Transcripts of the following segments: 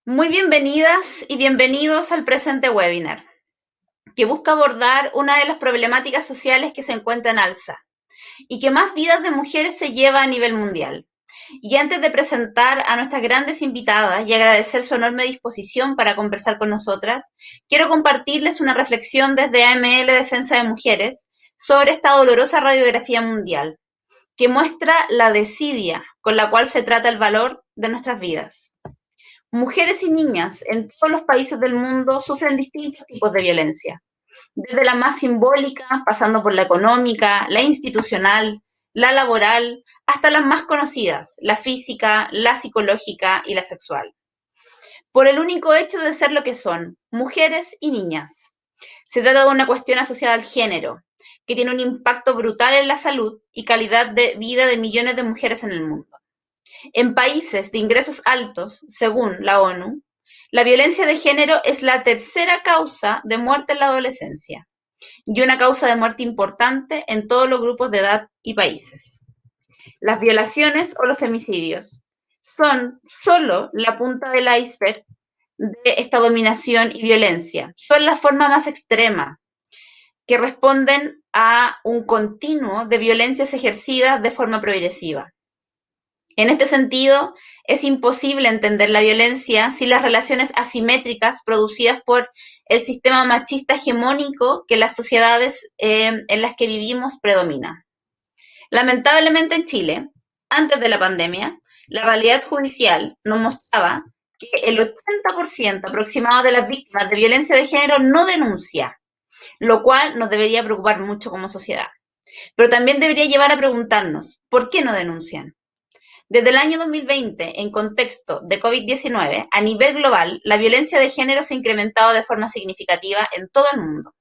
Muy bienvenidas y bienvenidos al presente webinar, que busca abordar una de las problemáticas sociales que se encuentra en alza y que más vidas de mujeres se lleva a nivel mundial. Y antes de presentar a nuestras grandes invitadas y agradecer su enorme disposición para conversar con nosotras, quiero compartirles una reflexión desde AML Defensa de Mujeres sobre esta dolorosa radiografía mundial, que muestra la desidia con la cual se trata el valor de nuestras vidas. Mujeres y niñas en todos los países del mundo sufren distintos tipos de violencia, desde la más simbólica, pasando por la económica, la institucional, la laboral, hasta las más conocidas, la física, la psicológica y la sexual. Por el único hecho de ser lo que son, mujeres y niñas. Se trata de una cuestión asociada al género, que tiene un impacto brutal en la salud y calidad de vida de millones de mujeres en el mundo. En países de ingresos altos, según la ONU, la violencia de género es la tercera causa de muerte en la adolescencia y una causa de muerte importante en todos los grupos de edad y países. Las violaciones o los femicidios son solo la punta del iceberg de esta dominación y violencia. Son la forma más extrema que responden a un continuo de violencias ejercidas de forma progresiva. En este sentido, es imposible entender la violencia sin las relaciones asimétricas producidas por el sistema machista hegemónico que las sociedades en las que vivimos predomina. Lamentablemente en Chile, antes de la pandemia, la realidad judicial nos mostraba que el 80% aproximado de las víctimas de violencia de género no denuncia, lo cual nos debería preocupar mucho como sociedad. Pero también debería llevar a preguntarnos, ¿por qué no denuncian? Desde el año 2020, en contexto de COVID-19, a nivel global, la violencia de género se ha incrementado de forma significativa en todo el mundo.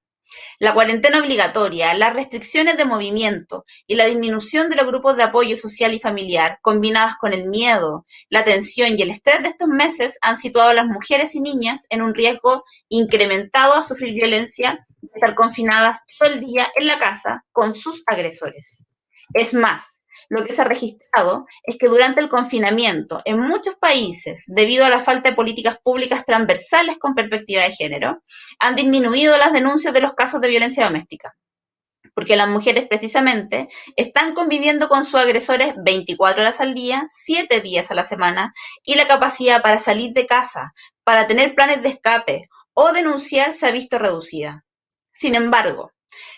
La cuarentena obligatoria, las restricciones de movimiento y la disminución de los grupos de apoyo social y familiar, combinadas con el miedo, la tensión y el estrés de estos meses, han situado a las mujeres y niñas en un riesgo incrementado a sufrir violencia, de estar confinadas todo el día en la casa con sus agresores. Es más, lo que se ha registrado es que durante el confinamiento en muchos países, debido a la falta de políticas públicas transversales con perspectiva de género, han disminuido las denuncias de los casos de violencia doméstica, porque las mujeres precisamente están conviviendo con sus agresores 24 horas al día, 7 días a la semana, y la capacidad para salir de casa, para tener planes de escape o denunciar se ha visto reducida. Sin embargo,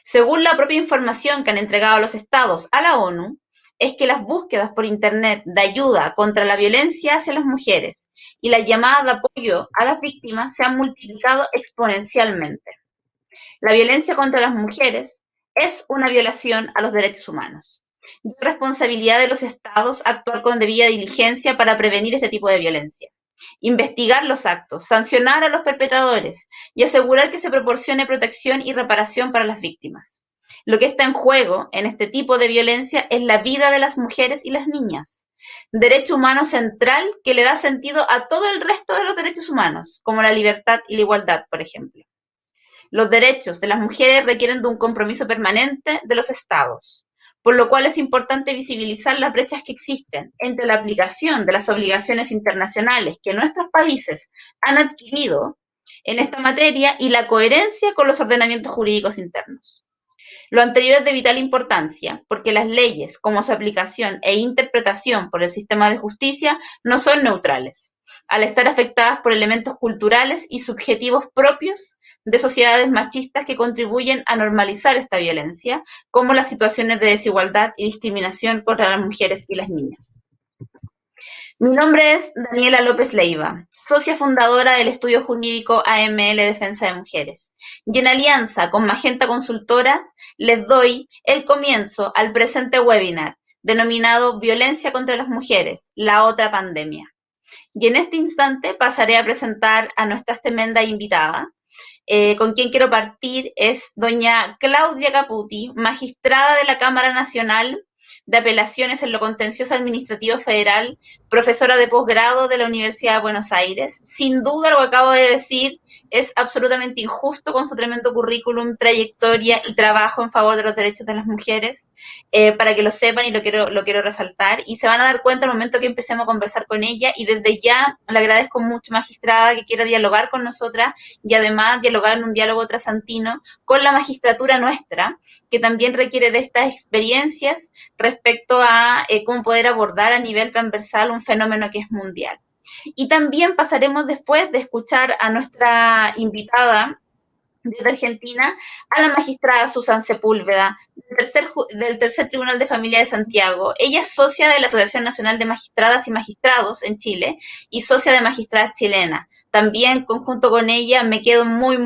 según la propia información que han entregado los estados a la ONU, es que las búsquedas por Internet de ayuda contra la violencia hacia las mujeres y las llamadas de apoyo a las víctimas se han multiplicado exponencialmente. La violencia contra las mujeres es una violación a los derechos humanos. Y es responsabilidad de los estados actuar con debida diligencia para prevenir este tipo de violencia, investigar los actos, sancionar a los perpetradores y asegurar que se proporcione protección y reparación para las víctimas. Lo que está en juego en este tipo de violencia es la vida de las mujeres y las niñas, derecho humano central que le da sentido a todo el resto de los derechos humanos, como la libertad y la igualdad, por ejemplo. Los derechos de las mujeres requieren de un compromiso permanente de los estados, por lo cual es importante visibilizar las brechas que existen entre la aplicación de las obligaciones internacionales que nuestros países han adquirido en esta materia y la coherencia con los ordenamientos jurídicos internos. Lo anterior es de vital importancia, porque las leyes, como su aplicación e interpretación por el sistema de justicia, no son neutrales, al estar afectadas por elementos culturales y subjetivos propios de sociedades machistas que contribuyen a normalizar esta violencia, como las situaciones de desigualdad y discriminación contra las mujeres y las niñas. Mi nombre es Daniela López Leiva, socia fundadora del estudio jurídico AML Defensa de Mujeres. Y en alianza con Magenta Consultoras les doy el comienzo al presente webinar denominado Violencia contra las Mujeres, la otra pandemia. Y en este instante pasaré a presentar a nuestra tremenda invitada, con quien quiero partir es doña Claudia Caputi, magistrada de la Cámara Nacional de apelaciones en lo contencioso administrativo federal, profesora de posgrado de la Universidad de Buenos Aires. Sin duda lo que acabo de decir es absolutamente injusto con su tremendo currículum, trayectoria y trabajo en favor de los derechos de las mujeres, para que lo sepan y lo quiero resaltar. Y se van a dar cuenta al momento que empecemos a conversar con ella, y desde ya le agradezco mucho, magistrada, que quiera dialogar con nosotras y además dialogar en un diálogo trasantino con la magistratura nuestra, que también requiere de estas experiencias respecto a cómo poder abordar a nivel transversal un fenómeno que es mundial. Y también pasaremos después de escuchar a nuestra invitada desde Argentina, a la magistrada Susan Sepúlveda, del tercer Tribunal de Familia de Santiago. Ella es socia de la Asociación Nacional de Magistradas y Magistrados en Chile y socia de Magistradas Chilenas. También, conjunto con ella, me quedo muy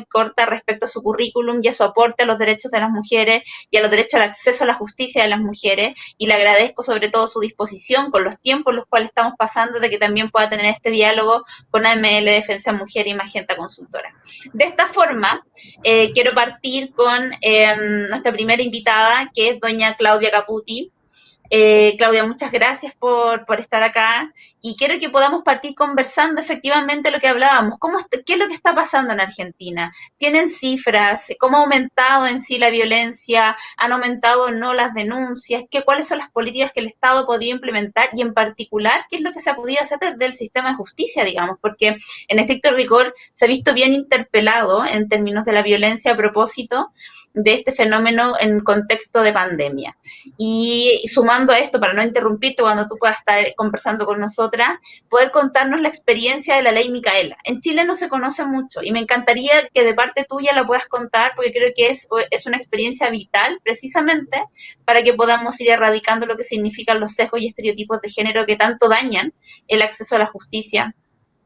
corta respecto a su currículum y a su aporte a los derechos de las mujeres y a los derechos al acceso a la justicia de las mujeres, y le agradezco sobre todo su disposición con los tiempos en los cuales estamos pasando, de que también pueda tener este diálogo con AML Defensa Mujer y Magenta Consultora. De esta forma, quiero partir con nuestra primera invitada, que es doña Claudia Caputi. Claudia, muchas gracias por estar acá, y quiero que podamos partir conversando efectivamente lo que hablábamos. ¿Qué es lo que está pasando en Argentina? ¿Tienen cifras? ¿Cómo ha aumentado en sí la violencia? ¿Han aumentado o no las denuncias? ¿Cuáles son las políticas que el Estado podría implementar? Y en particular, ¿qué es lo que se ha podido hacer desde el sistema de justicia, digamos? Porque en estricto rigor se ha visto bien interpelado en términos de la violencia a propósito de este fenómeno en contexto de pandemia. Y sumando a esto, para no interrumpirte cuando tú puedas estar conversando con nosotras, poder contarnos la experiencia de la ley Micaela. En Chile no se conoce mucho y me encantaría que de parte tuya la puedas contar, porque creo que es una experiencia vital precisamente para que podamos ir erradicando lo que significan los sesgos y estereotipos de género que tanto dañan el acceso a la justicia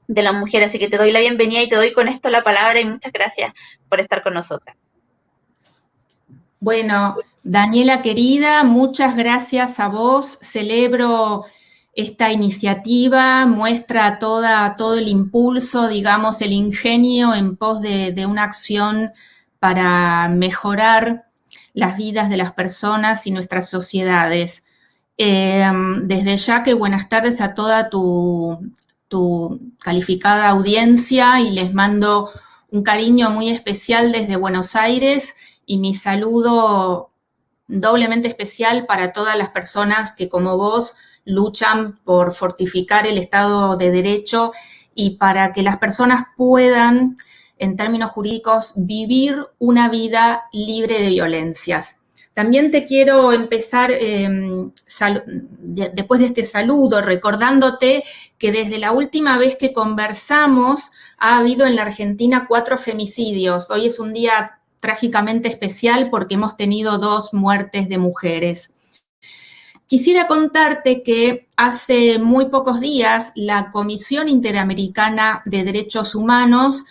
de las mujeres. Así que te doy la bienvenida y te doy con esto la palabra, y muchas gracias por estar con nosotras. Bueno, Daniela querida, muchas gracias a vos. Celebro esta iniciativa, muestra todo el impulso, digamos, el ingenio en pos de una acción para mejorar las vidas de las personas y nuestras sociedades. Desde ya que buenas tardes a toda tu calificada audiencia, y les mando un cariño muy especial desde Buenos Aires, y mi saludo doblemente especial para todas las personas que, como vos, luchan por fortificar el Estado de Derecho y para que las personas puedan, en términos jurídicos, vivir una vida libre de violencias. También te quiero empezar, después de este saludo, recordándote que desde la última vez que conversamos ha habido en la Argentina 4 femicidios. Hoy es un día trágicamente especial porque hemos tenido 2 muertes de mujeres. Quisiera contarte que hace muy pocos días la Comisión Interamericana de Derechos Humanos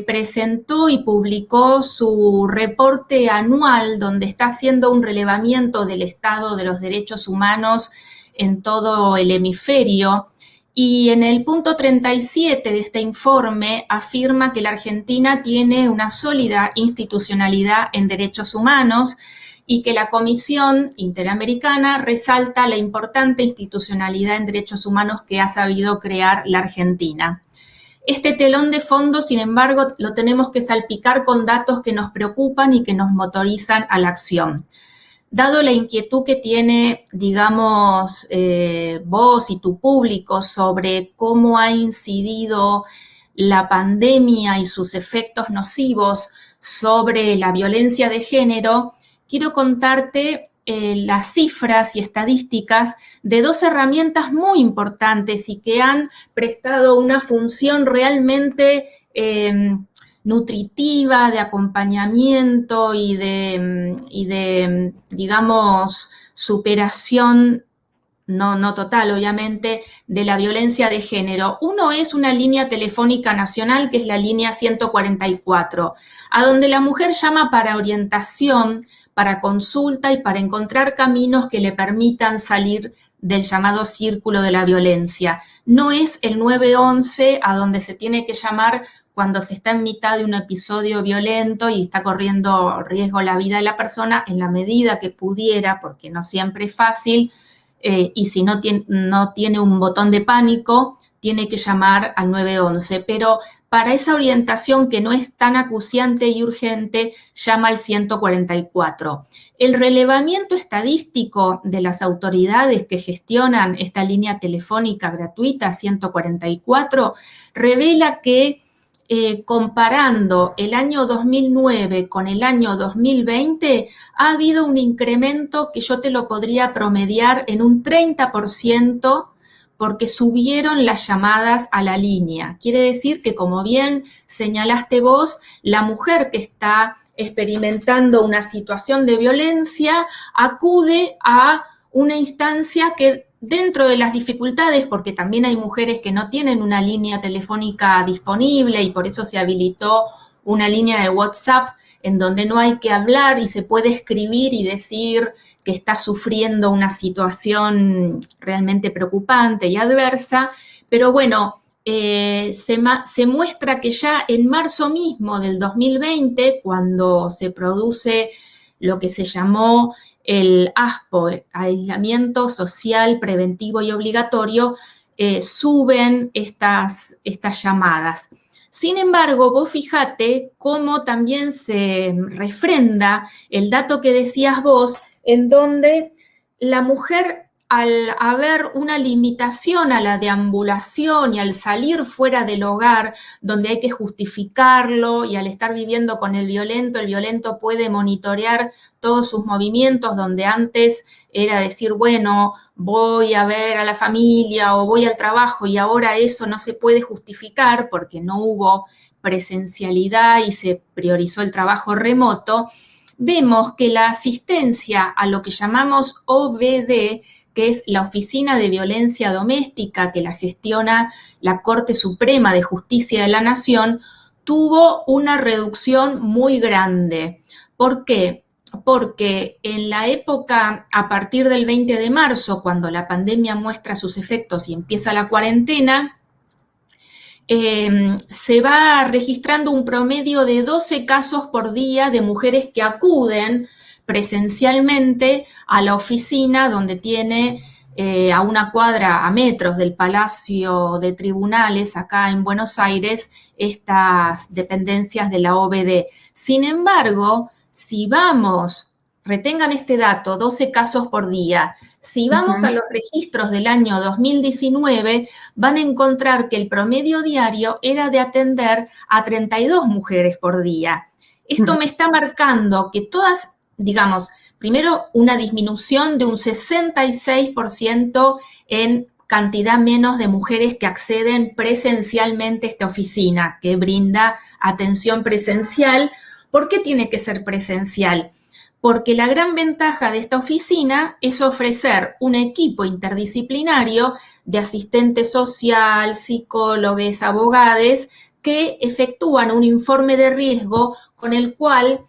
presentó y publicó su reporte anual, donde está haciendo un relevamiento del estado de los derechos humanos en todo el hemisferio. Y en el punto 37 de este informe afirma que la Argentina tiene una sólida institucionalidad en derechos humanos y que la Comisión Interamericana resalta la importante institucionalidad en derechos humanos que ha sabido crear la Argentina. Este telón de fondo, sin embargo, lo tenemos que salpicar con datos que nos preocupan y que nos motorizan a la acción. Dado la inquietud que tiene, digamos, vos y tu público sobre cómo ha incidido la pandemia y sus efectos nocivos sobre la violencia de género, quiero contarte las cifras y estadísticas de 2 herramientas muy importantes y que han prestado una función realmente nutritiva, de acompañamiento y de, digamos, superación, no total, obviamente, de la violencia de género. Uno es una línea telefónica nacional, que es la línea 144, a donde la mujer llama para orientación, para consulta y para encontrar caminos que le permitan salir del llamado círculo de la violencia. No es el 911 a donde se tiene que llamar cuando se está en mitad de un episodio violento y está corriendo riesgo la vida de la persona, en la medida que pudiera, porque no siempre es fácil, y si no tiene un botón de pánico, tiene que llamar al 911. Pero para esa orientación que no es tan acuciante y urgente, llama al 144. El relevamiento estadístico de las autoridades que gestionan esta línea telefónica gratuita 144 revela que comparando el año 2009 con el año 2020, ha habido un incremento que yo te lo podría promediar en un 30%, porque subieron las llamadas a la línea. Quiere decir que, como bien señalaste vos, la mujer que está experimentando una situación de violencia acude a una instancia que, dentro de las dificultades, porque también hay mujeres que no tienen una línea telefónica disponible y por eso se habilitó una línea de WhatsApp en donde no hay que hablar y se puede escribir y decir que está sufriendo una situación realmente preocupante y adversa, pero bueno, se muestra que ya en marzo mismo del 2020, cuando se produce lo que se llamó el ASPO, aislamiento social preventivo y obligatorio, suben estas llamadas. Sin embargo, vos fíjate cómo también se refrenda el dato que decías vos, en donde la mujer, al haber una limitación a la deambulación y al salir fuera del hogar, donde hay que justificarlo, y al estar viviendo con el violento puede monitorear todos sus movimientos, donde antes era decir, bueno, voy a ver a la familia o voy al trabajo, y ahora eso no se puede justificar porque no hubo presencialidad y se priorizó el trabajo remoto. Vemos que la asistencia a lo que llamamos OVD, que es la Oficina de Violencia Doméstica, que la gestiona la Corte Suprema de Justicia de la Nación, tuvo una reducción muy grande. ¿Por qué? Porque en la época, a partir del 20 de marzo, cuando la pandemia muestra sus efectos y empieza la cuarentena, se va registrando un promedio de 12 casos por día de mujeres que acuden presencialmente a la oficina, donde tiene a una cuadra, a metros del Palacio de Tribunales, acá en Buenos Aires, estas dependencias de la OVD. Sin embargo, si vamos, retengan este dato, 12 casos por día, si vamos a los registros del año 2019, van a encontrar que el promedio diario era de atender a 32 mujeres por día. Esto me está marcando que todas, digamos, primero una disminución de un 66% en cantidad menos de mujeres que acceden presencialmente a esta oficina, que brinda atención presencial. ¿Por qué tiene que ser presencial? Porque la gran ventaja de esta oficina es ofrecer un equipo interdisciplinario de asistente social, psicólogos, abogados, que efectúan un informe de riesgo con el cual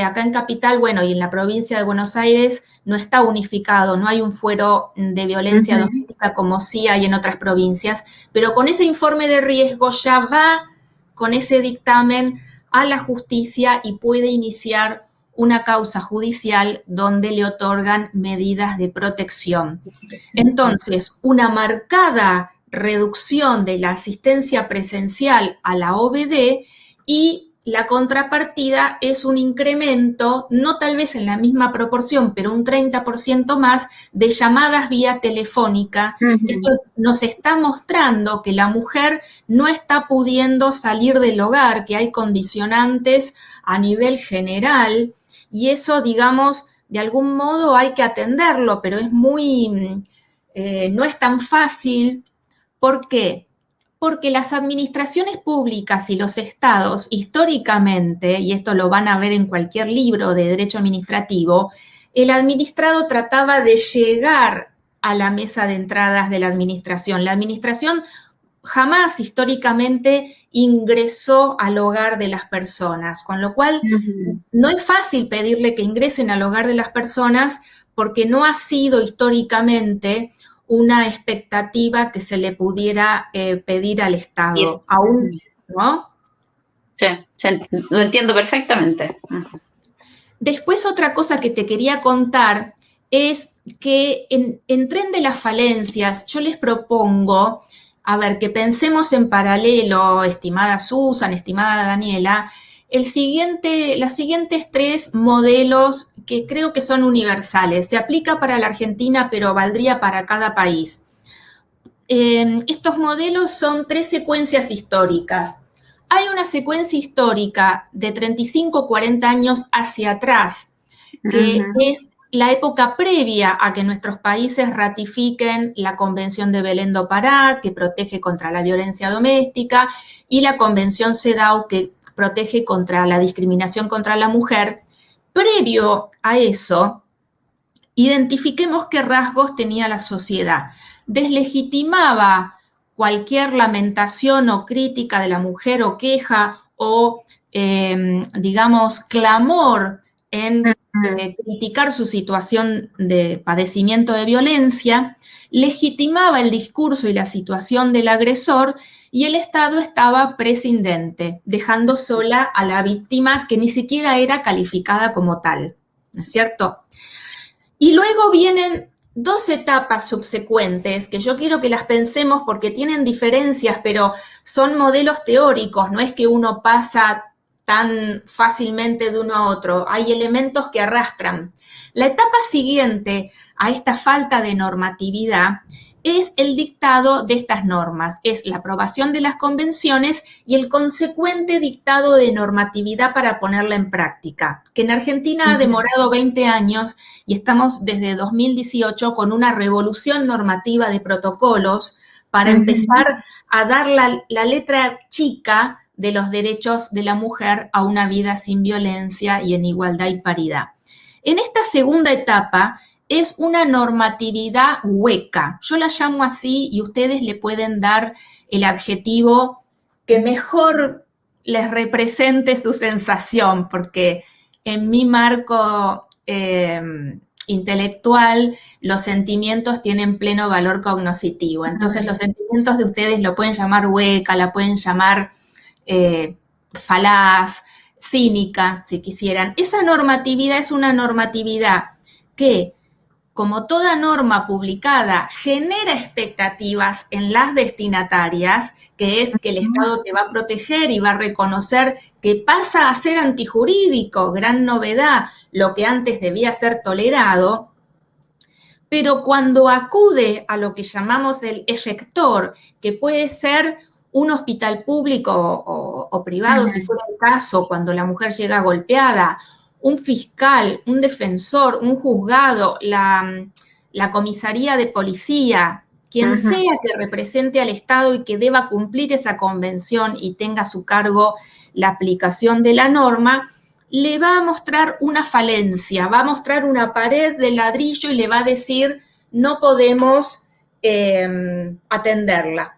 acá en Capital, bueno, y en la provincia de Buenos Aires no está unificado, no hay un fuero de violencia doméstica como sí hay en otras provincias, pero con ese informe de riesgo ya va con ese dictamen a la justicia y puede iniciar una causa judicial donde le otorgan medidas de protección. Entonces, una marcada reducción de la asistencia presencial a la OVD, y la contrapartida es un incremento, no tal vez en la misma proporción, pero un 30% más de llamadas vía telefónica. Esto nos está mostrando que la mujer no está pudiendo salir del hogar, que hay condicionantes a nivel general, y eso, digamos, de algún modo hay que atenderlo, pero es muy, no es tan fácil. ¿Por qué? Porque las administraciones públicas y los estados, históricamente, y esto lo van a ver en cualquier libro de derecho administrativo, el administrado trataba de llegar a la mesa de entradas de la administración. La administración jamás históricamente ingresó al hogar de las personas, con lo cual no es fácil pedirle que ingresen al hogar de las personas porque no ha sido históricamente una expectativa que se le pudiera pedir al Estado, aún, ¿no? lo entiendo perfectamente. Después otra cosa que te quería contar es que en Tren de las Falencias yo les propongo, a ver, que pensemos en paralelo, estimada Susan, estimada Daniela, los siguientes 3 modelos que creo que son universales. Se aplica para la Argentina, pero valdría para cada país. Estos modelos son 3 secuencias históricas. Hay una secuencia histórica de 35, 40 años hacia atrás, que es la época previa a que nuestros países ratifiquen la Convención de Belén do Pará, que protege contra la violencia doméstica, y la Convención CEDAW, que protege contra la discriminación contra la mujer. Previo a eso, identifiquemos qué rasgos tenía la sociedad. Deslegitimaba cualquier lamentación o crítica de la mujer o queja o, digamos, clamor en criticar su situación de padecimiento de violencia, legitimaba el discurso y la situación del agresor y el Estado estaba prescindente, dejando sola a la víctima que ni siquiera era calificada como tal, ¿no es cierto? Y luego vienen 2 etapas subsecuentes que yo quiero que las pensemos porque tienen diferencias, pero son modelos teóricos, no es que uno pasa tan fácilmente de uno a otro, hay elementos que arrastran. La etapa siguiente a esta falta de normatividad es el dictado de estas normas, es la aprobación de las convenciones y el consecuente dictado de normatividad para ponerla en práctica, que en Argentina ha demorado 20 años y estamos desde 2018 con una revolución normativa de protocolos para empezar a dar la letra chica de los derechos de la mujer a una vida sin violencia y en igualdad y paridad. En esta segunda etapa es una normatividad hueca. Yo la llamo así y ustedes le pueden dar el adjetivo que mejor les represente su sensación, porque en mi marco intelectual los sentimientos tienen pleno valor cognoscitivo. Entonces los sentimientos de ustedes lo pueden llamar hueca, la pueden llamar falaz, cínica, si quisieran. Esa normatividad es una normatividad que, como toda norma publicada, genera expectativas en las destinatarias, que es que el Estado te va a proteger y va a reconocer que pasa a ser antijurídico, gran novedad, lo que antes debía ser tolerado, pero cuando acude a lo que llamamos el efector, que puede ser un hospital público o privado, si fuera el caso, cuando la mujer llega golpeada, un fiscal, un defensor, un juzgado, la comisaría de policía, quien sea que represente al Estado y que deba cumplir esa convención y tenga a su cargo la aplicación de la norma, le va a mostrar una falencia, va a mostrar una pared de ladrillo y le va a decir, no podemos atenderla.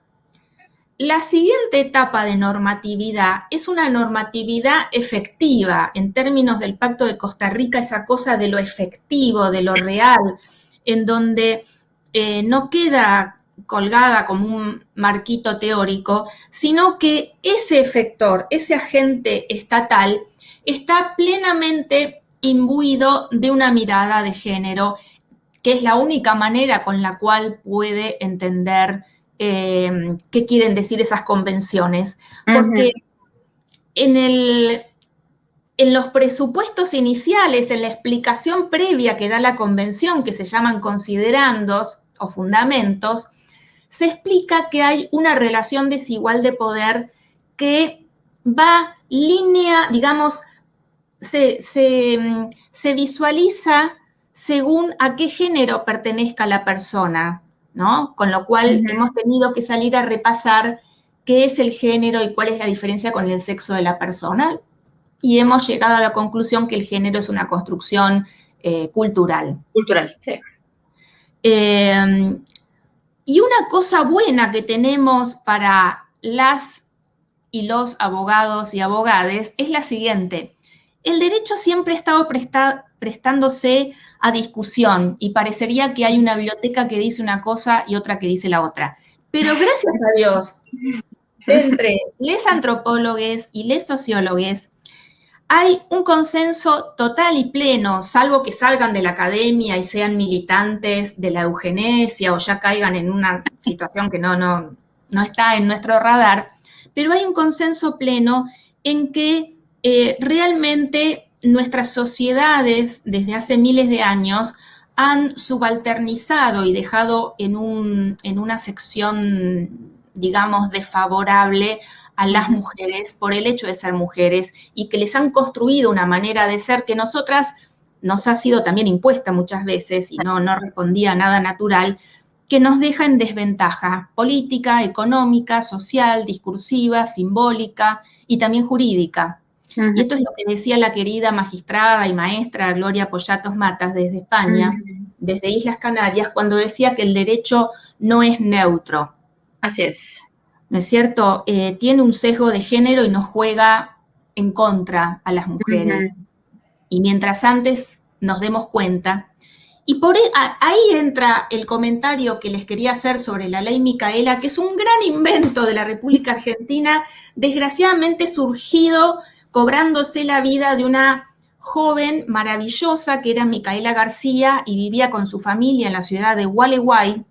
La siguiente etapa de normatividad es una normatividad efectiva, en términos del Pacto de Costa Rica, esa cosa de lo efectivo, de lo real, en donde no queda colgada como un marquito teórico, sino que ese efector, ese agente estatal, está plenamente imbuido de una mirada de género, que es la única manera con la cual puede entender qué quieren decir esas convenciones. Porque en los presupuestos iniciales, en la explicación previa que da la convención, que se llaman considerandos o fundamentos, se explica que hay una relación desigual de poder que va línea, digamos, se visualiza según a qué género pertenezca la persona, ¿no? Con lo cual hemos tenido que salir a repasar qué es el género y cuál es la diferencia con el sexo de la persona. Y hemos llegado a la conclusión que el género es una construcción cultural. Cultural, sí. Y una cosa buena que tenemos para las y los abogados y abogades es la siguiente. El derecho siempre ha estado prestándose a discusión y parecería que hay una biblioteca que dice una cosa y otra que dice la otra. Pero gracias a Dios, entre les antropólogos y les sociólogos, hay un consenso total y pleno, salvo que salgan de la academia y sean militantes de la eugenesia o ya caigan en una situación que no está en nuestro radar, pero hay un consenso pleno en que realmente nuestras sociedades desde hace miles de años han subalternizado y dejado en una sección, digamos, desfavorable a las mujeres por el hecho de ser mujeres y que les han construido una manera de ser que nosotras nos ha sido también impuesta muchas veces y no respondía a nada natural, que nos deja en desventaja política, económica, social, discursiva, simbólica y también jurídica. Y esto es lo que decía la querida magistrada y maestra Gloria Pollatos Matas desde España, desde Islas Canarias, cuando decía que el derecho no es neutro. Así es. ¿No es cierto? Tiene un sesgo de género y nos juega en contra a las mujeres. Y mientras antes nos demos cuenta. Y ahí entra el comentario que les quería hacer sobre la ley Micaela, que es un gran invento de la República Argentina, desgraciadamente surgido, cobrándose la vida de una joven maravillosa que era Micaela García y vivía con su familia en la ciudad de Gualeguay.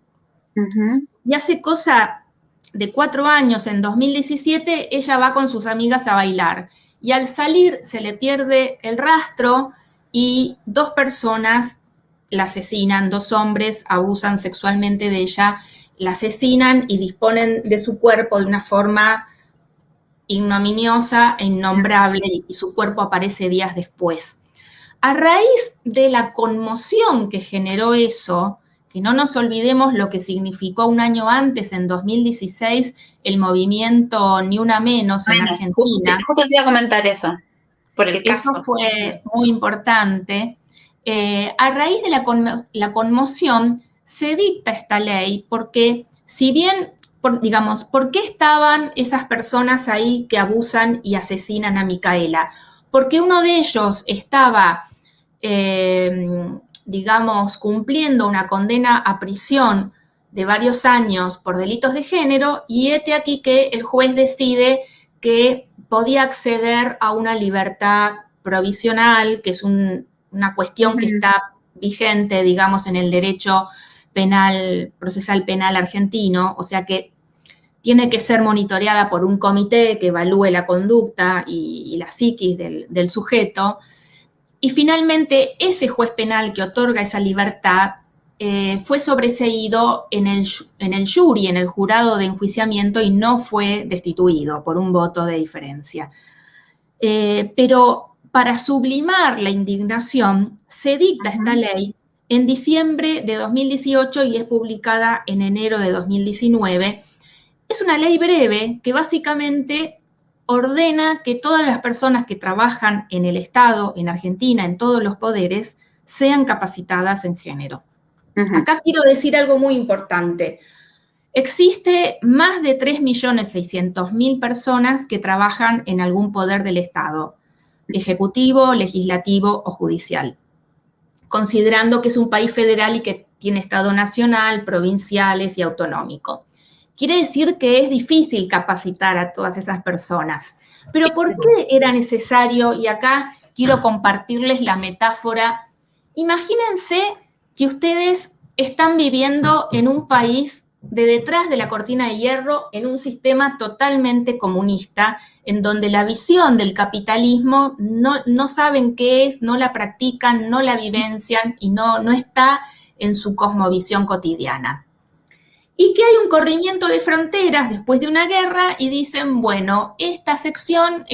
Y hace cosa de 4 años, en 2017, ella va con sus amigas a bailar. Y al salir se le pierde el rastro y 2 personas la asesinan, 2 hombres abusan sexualmente de ella, la asesinan y disponen de su cuerpo de una forma ignominiosa e innombrable y su cuerpo aparece días después. A raíz de la conmoción que generó eso, que no nos olvidemos lo que significó un año antes, en 2016, el movimiento Ni Una Menos en Argentina. Justo te iba a comentar eso, por el caso. Eso fue muy importante. A raíz de la conmoción se dicta esta ley porque, si bien, digamos, ¿por qué estaban esas personas ahí que abusan y asesinan a Micaela? Porque uno de ellos estaba, digamos, cumpliendo una condena a prisión de varios años por delitos de género, y hete aquí que el juez decide que podía acceder a una libertad provisional, que es una cuestión que está vigente, digamos, en el derecho penal, procesal penal argentino, o sea que tiene que ser monitoreada por un comité que evalúe la conducta y la psiquis del sujeto. Y finalmente, ese juez penal que otorga esa libertad fue sobreseído en el jury, en el jurado de enjuiciamiento, y no fue destituido por un voto de diferencia. Pero para sublimar la indignación, se dicta esta ley en diciembre de 2018 y es publicada en enero de 2019. Es una ley breve que básicamente ordena que todas las personas que trabajan en el Estado, en Argentina, en todos los poderes, sean capacitadas en género. Acá quiero decir algo muy importante. Existe más de 3.600.000 personas que trabajan en algún poder del Estado, ejecutivo, legislativo o judicial, considerando que es un país federal y que tiene Estado nacional, provinciales y autonómico. Quiere decir que es difícil capacitar a todas esas personas. Pero ¿por qué era necesario? Y acá quiero compartirles la metáfora. Imagínense que ustedes están viviendo en un país de detrás de la cortina de hierro, en un sistema totalmente comunista, en donde la visión del capitalismo no saben qué es, no la practican, no la vivencian y no está en su cosmovisión cotidiana. Y que hay un corrimiento de fronteras después de una guerra y dicen, bueno, esta sección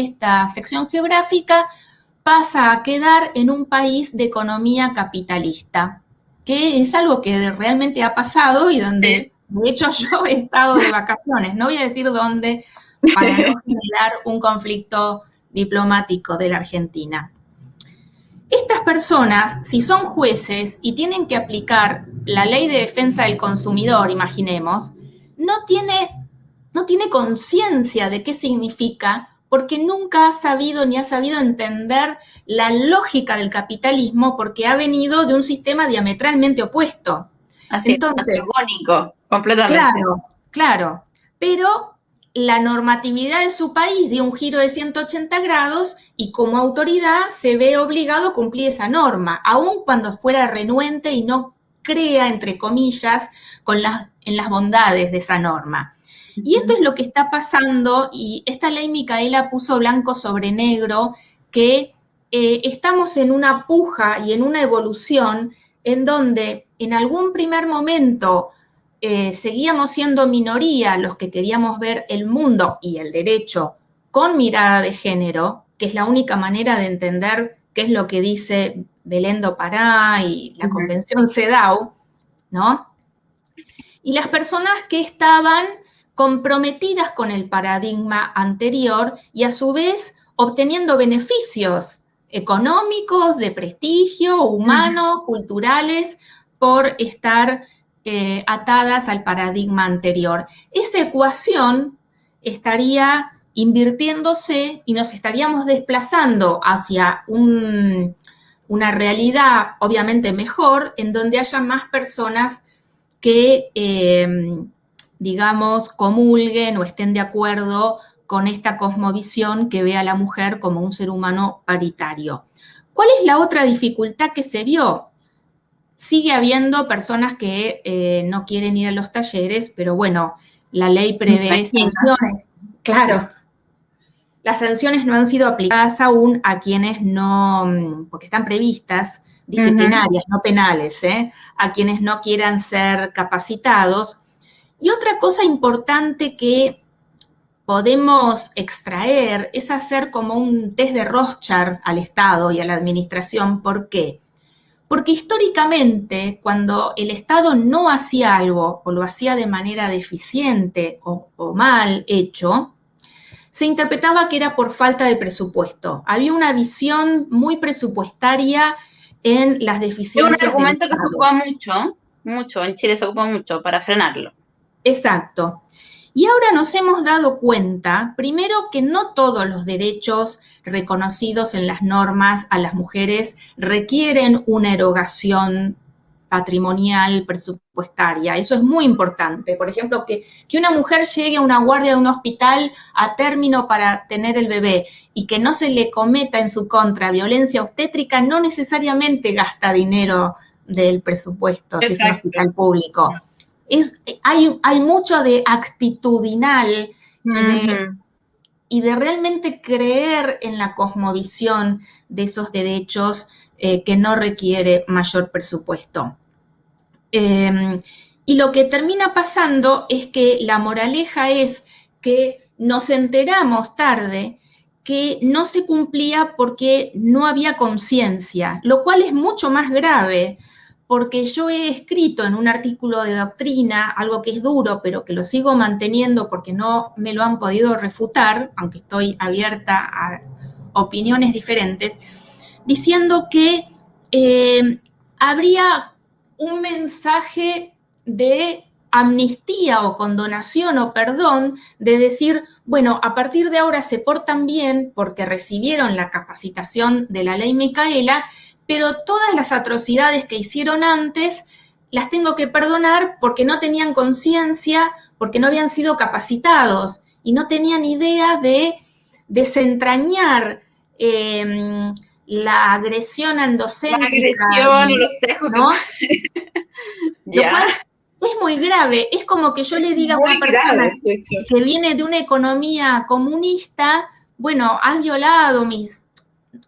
geográfica pasa a quedar en un país de economía capitalista, que es algo que realmente ha pasado y donde, de hecho, yo he estado de vacaciones. No voy a decir dónde para no generar un conflicto diplomático de la Argentina. Estas personas, si son jueces y tienen que aplicar la ley de defensa del consumidor, imaginemos, no tiene conciencia de qué significa, porque nunca ha sabido ni ha sabido entender la lógica del capitalismo, porque ha venido de un sistema diametralmente opuesto. Así, entonces, antagónico, completamente. Claro. Pero la normatividad de su país dio un giro de 180 grados y como autoridad se ve obligado a cumplir esa norma, aun cuando fuera renuente y no crea, entre comillas, en las bondades de esa norma. Y esto es lo que está pasando, y esta ley Micaela puso blanco sobre negro que estamos en una puja y en una evolución en donde en algún primer momento seguíamos siendo minoría los que queríamos ver el mundo y el derecho con mirada de género, que es la única manera de entender qué es lo que dice Belén do Pará y la Convención CEDAW, ¿no? Y las personas que estaban comprometidas con el paradigma anterior y a su vez obteniendo beneficios económicos, de prestigio, humanos, culturales, por estar atadas al paradigma anterior. Esa ecuación estaría invirtiéndose y nos estaríamos desplazando hacia una realidad obviamente mejor, en donde haya más personas que, digamos, comulguen o estén de acuerdo con esta cosmovisión que ve a la mujer como un ser humano paritario. ¿Cuál es la otra dificultad que se vio? Sigue habiendo personas que no quieren ir a los talleres, pero bueno, la ley prevé sanciones. Claro. Las sanciones no han sido aplicadas aún a quienes no, porque están previstas, disciplinarias, no penales, a quienes no quieran ser capacitados. Y otra cosa importante que podemos extraer es hacer como un test de Rorschach al Estado y a la administración. ¿Por qué? Porque históricamente, cuando el Estado no hacía algo o lo hacía de manera deficiente o mal hecho, se interpretaba que era por falta de presupuesto. Había una visión muy presupuestaria en las deficiencias. Es un argumento que se ocupa mucho, en Chile se ocupa mucho para frenarlo. Exacto. Y ahora nos hemos dado cuenta, primero, que no todos los derechos reconocidos en las normas a las mujeres requieren una erogación patrimonial, presupuestaria. Eso es muy importante. Por ejemplo, que una mujer llegue a una guardia de un hospital a término para tener el bebé y que no se le cometa en su contra violencia obstétrica no necesariamente gasta dinero del presupuesto, si es un hospital público. Hay mucho de actitudinal y de realmente creer en la cosmovisión de esos derechos que no requiere mayor presupuesto. Y lo que termina pasando es que la moraleja es que nos enteramos tarde que no se cumplía porque no había conciencia, lo cual es mucho más grave, porque yo he escrito en un artículo de doctrina algo que es duro, pero que lo sigo manteniendo porque no me lo han podido refutar, aunque estoy abierta a opiniones diferentes, diciendo que habría un mensaje de amnistía o condonación o perdón, de decir, bueno, a partir de ahora se portan bien porque recibieron la capacitación de la ley Micaela, pero todas las atrocidades que hicieron antes las tengo que perdonar porque no tenían conciencia, porque no habían sido capacitados y no tenían idea de desentrañar la agresión endocéntrica. La agresión, los sesgos, ¿no? Ya. Es muy grave. Es como que yo le diga a una persona que viene de una economía comunista, bueno, has violado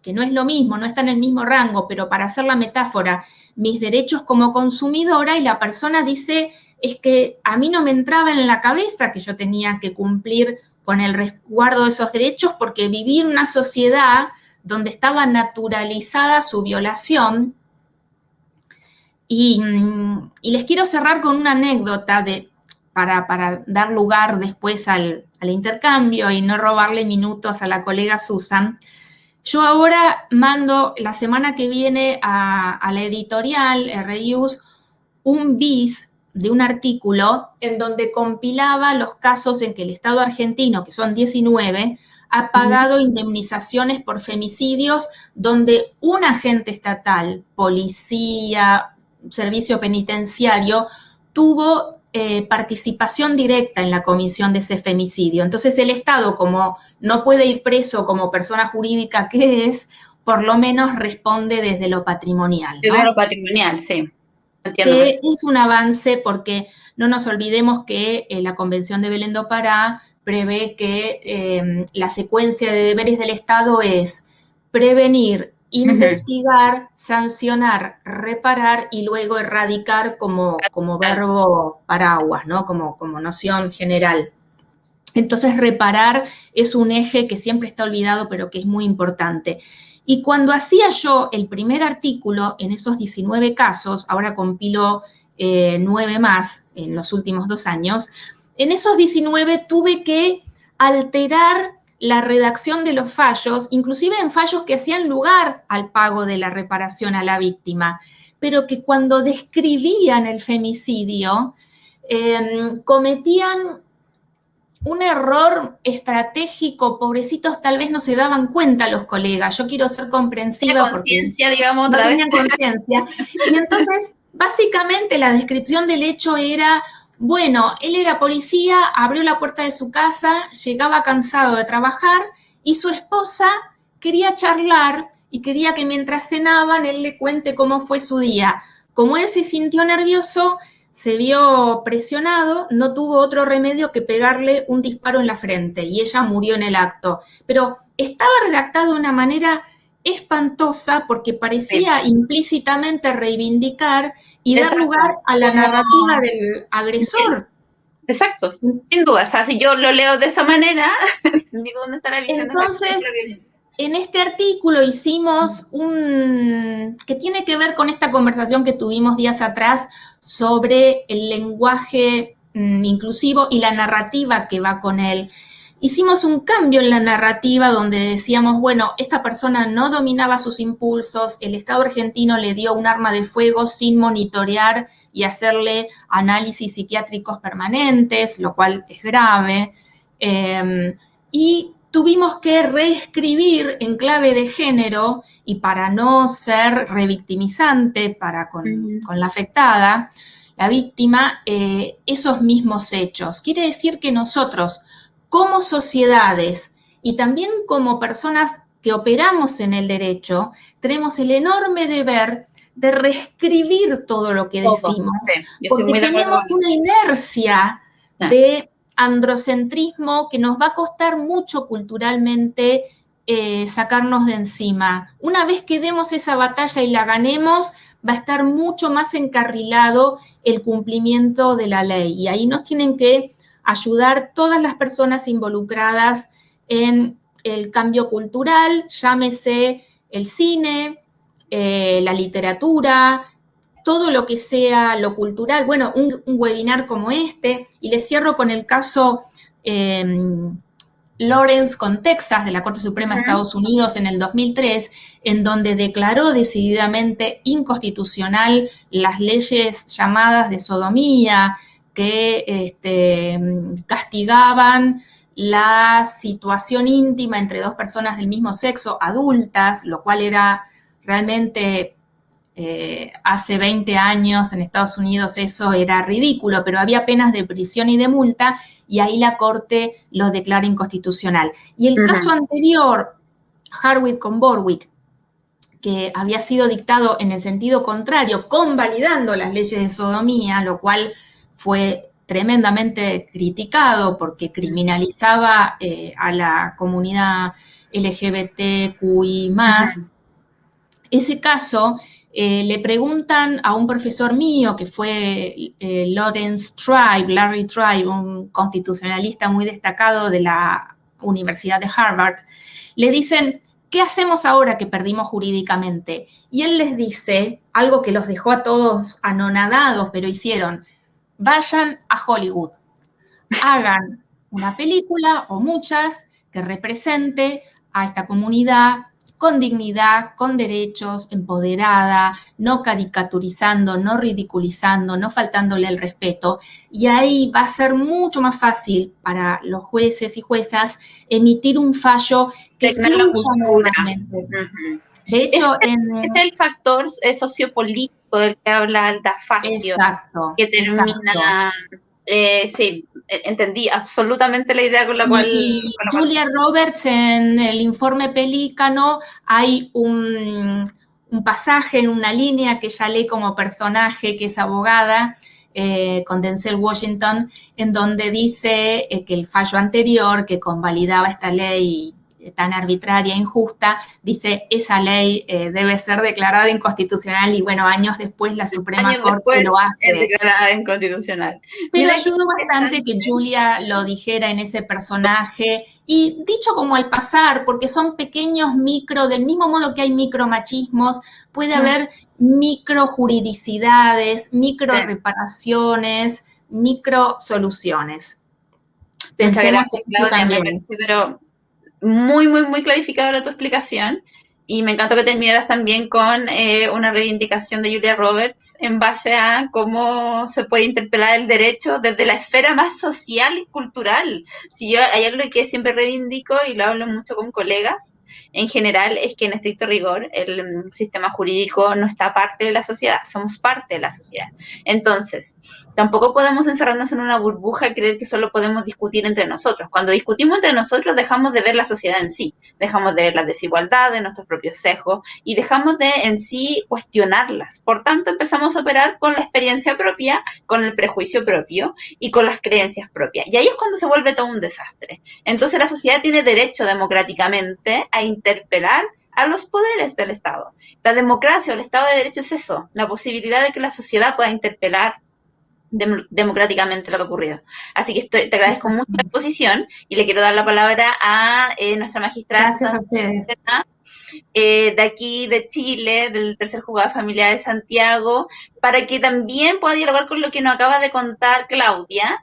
que no es lo mismo, no está en el mismo rango, pero para hacer la metáfora, mis derechos como consumidora, y la persona dice, es que a mí no me entraba en la cabeza que yo tenía que cumplir con el resguardo de esos derechos porque viví en una sociedad donde estaba naturalizada su violación. Y les quiero cerrar con una anécdota para dar lugar después al intercambio y no robarle minutos a la colega Susan. Yo ahora mando la semana que viene a la editorial Reuse un bis de un artículo en donde compilaba los casos en que el Estado argentino, que son 19, ha pagado indemnizaciones por femicidios donde un agente estatal, policía, servicio penitenciario, tuvo participación directa en la comisión de ese femicidio. Entonces el Estado, como no puede ir preso como persona jurídica que es, por lo menos responde desde lo patrimonial, ¿no? Desde lo patrimonial, sí. Entiendo. Que es un avance porque no nos olvidemos que la Convención de Belén do Pará prevé que la secuencia de deberes del Estado es prevenir, investigar, sancionar, reparar y luego erradicar como verbo paraguas, ¿no? Como noción general. Entonces, reparar es un eje que siempre está olvidado, pero que es muy importante. Y cuando hacía yo el primer artículo en esos 19 casos, ahora compilo 9 más en los últimos 2 años, en esos 19 tuve que alterar la redacción de los fallos, inclusive en fallos que hacían lugar al pago de la reparación a la víctima, pero que cuando describían el femicidio cometían un error estratégico, pobrecitos, tal vez no se daban cuenta los colegas. Yo quiero ser comprensiva porque digamos, no tenían conciencia. Y entonces, básicamente, la descripción del hecho era, bueno, él era policía, abrió la puerta de su casa, llegaba cansado de trabajar y su esposa quería charlar y quería que mientras cenaban él le cuente cómo fue su día. Como él se sintió nervioso, se vio presionado, no tuvo otro remedio que pegarle un disparo en la frente y ella murió en el acto. Pero estaba redactado de una manera espantosa porque parecía implícitamente reivindicar y dar lugar a la narrativa del agresor. Exacto, sin duda. O sea, si yo lo leo de esa manera, digo, ¿dónde está la visión? Entonces, en este artículo hicimos que tiene que ver con esta conversación que tuvimos días atrás sobre el lenguaje inclusivo y la narrativa que va con él. Hicimos un cambio en la narrativa donde decíamos, bueno, esta persona no dominaba sus impulsos, el Estado argentino le dio un arma de fuego sin monitorear y hacerle análisis psiquiátricos permanentes, lo cual es grave, y tuvimos que reescribir en clave de género y para no ser revictimizante con la afectada, la víctima, esos mismos hechos. Quiere decir que nosotros, como sociedades y también como personas que operamos en el derecho, tenemos el enorme deber de reescribir todo lo que decimos, porque tenemos una inercia de androcentrismo que nos va a costar mucho culturalmente sacarnos de encima. Una vez que demos esa batalla y la ganemos, va a estar mucho más encarrilado el cumplimiento de la ley. Y ahí nos tienen que ayudar todas las personas involucradas en el cambio cultural, llámese el cine, la literatura, todo lo que sea lo cultural, bueno, un webinar como este, y les cierro con el caso Lawrence con Texas, de la Corte Suprema de Estados Unidos en el 2003, en donde declaró decididamente inconstitucional las leyes llamadas de sodomía, que castigaban la situación íntima entre dos personas del mismo sexo, adultas, lo cual era realmente... hace 20 años en Estados Unidos eso era ridículo, pero había penas de prisión y de multa y ahí la Corte lo declara inconstitucional. Y el caso anterior, Harwick con Borwick, que había sido dictado en el sentido contrario, convalidando las leyes de sodomía, lo cual fue tremendamente criticado porque criminalizaba a la comunidad LGBTQI+. Ese caso... le preguntan a un profesor mío que fue Larry Tribe, un constitucionalista muy destacado de la Universidad de Harvard, le dicen, ¿qué hacemos ahora que perdimos jurídicamente? Y él les dice, algo que los dejó a todos anonadados, pero hicieron, vayan a Hollywood, hagan una película o muchas que represente a esta comunidad con dignidad, con derechos, empoderada, no caricaturizando, no ridiculizando, no faltándole el respeto. Y ahí va a ser mucho más fácil para los jueces y juezas emitir un fallo que fluya normalmente. De hecho, es el factor sociopolítico público del que habla Alda Facio, Exacto, que termina, sí, entendí absolutamente la idea con la cual... Y Julia Roberts, en el informe Pelícano, hay un pasaje, en una línea que ella lee como personaje, que es abogada, con Denzel Washington, en donde dice que el fallo anterior que convalidaba esta ley tan arbitraria e injusta, dice esa ley debe ser declarada inconstitucional y bueno, años después la Suprema Corte lo hace. Es declarada inconstitucional. Pero ayudó bastante que Julia lo dijera en ese personaje y dicho como al pasar, porque son pequeños micro, del mismo modo que hay micromachismos, puede haber microjuridicidades, micro reparaciones, micro soluciones. Muchas gracias, Claudia, me pareció, pero muy, muy, muy clarificadora tu explicación. Y me encantó que terminaras también con una reivindicación de Julia Roberts en base a cómo se puede interpelar el derecho desde la esfera más social y cultural. Si yo, hay algo que siempre reivindico y lo hablo mucho con colegas, en general, es que en estricto rigor el sistema jurídico no está parte de la sociedad, somos parte de la sociedad. Entonces, tampoco podemos encerrarnos en una burbuja y creer que solo podemos discutir entre nosotros. Cuando discutimos entre nosotros dejamos de ver la sociedad en sí, dejamos de ver las desigualdades, nuestros propios sesgos y dejamos de en sí cuestionarlas. Por tanto, empezamos a operar con la experiencia propia, con el prejuicio propio y con las creencias propias. Y ahí es cuando se vuelve todo un desastre. Entonces la sociedad tiene derecho democráticamente a interpelar a los poderes del Estado. La democracia o el Estado de Derecho es eso, la posibilidad de que la sociedad pueda interpelar democráticamente lo que ha ocurrido. Así que te agradezco mucho la exposición y le quiero dar la palabra a nuestra magistrada Gracias a ustedes. De aquí de Chile, del tercer juzgado de familia de Santiago, para que también pueda dialogar con lo que nos acaba de contar Claudia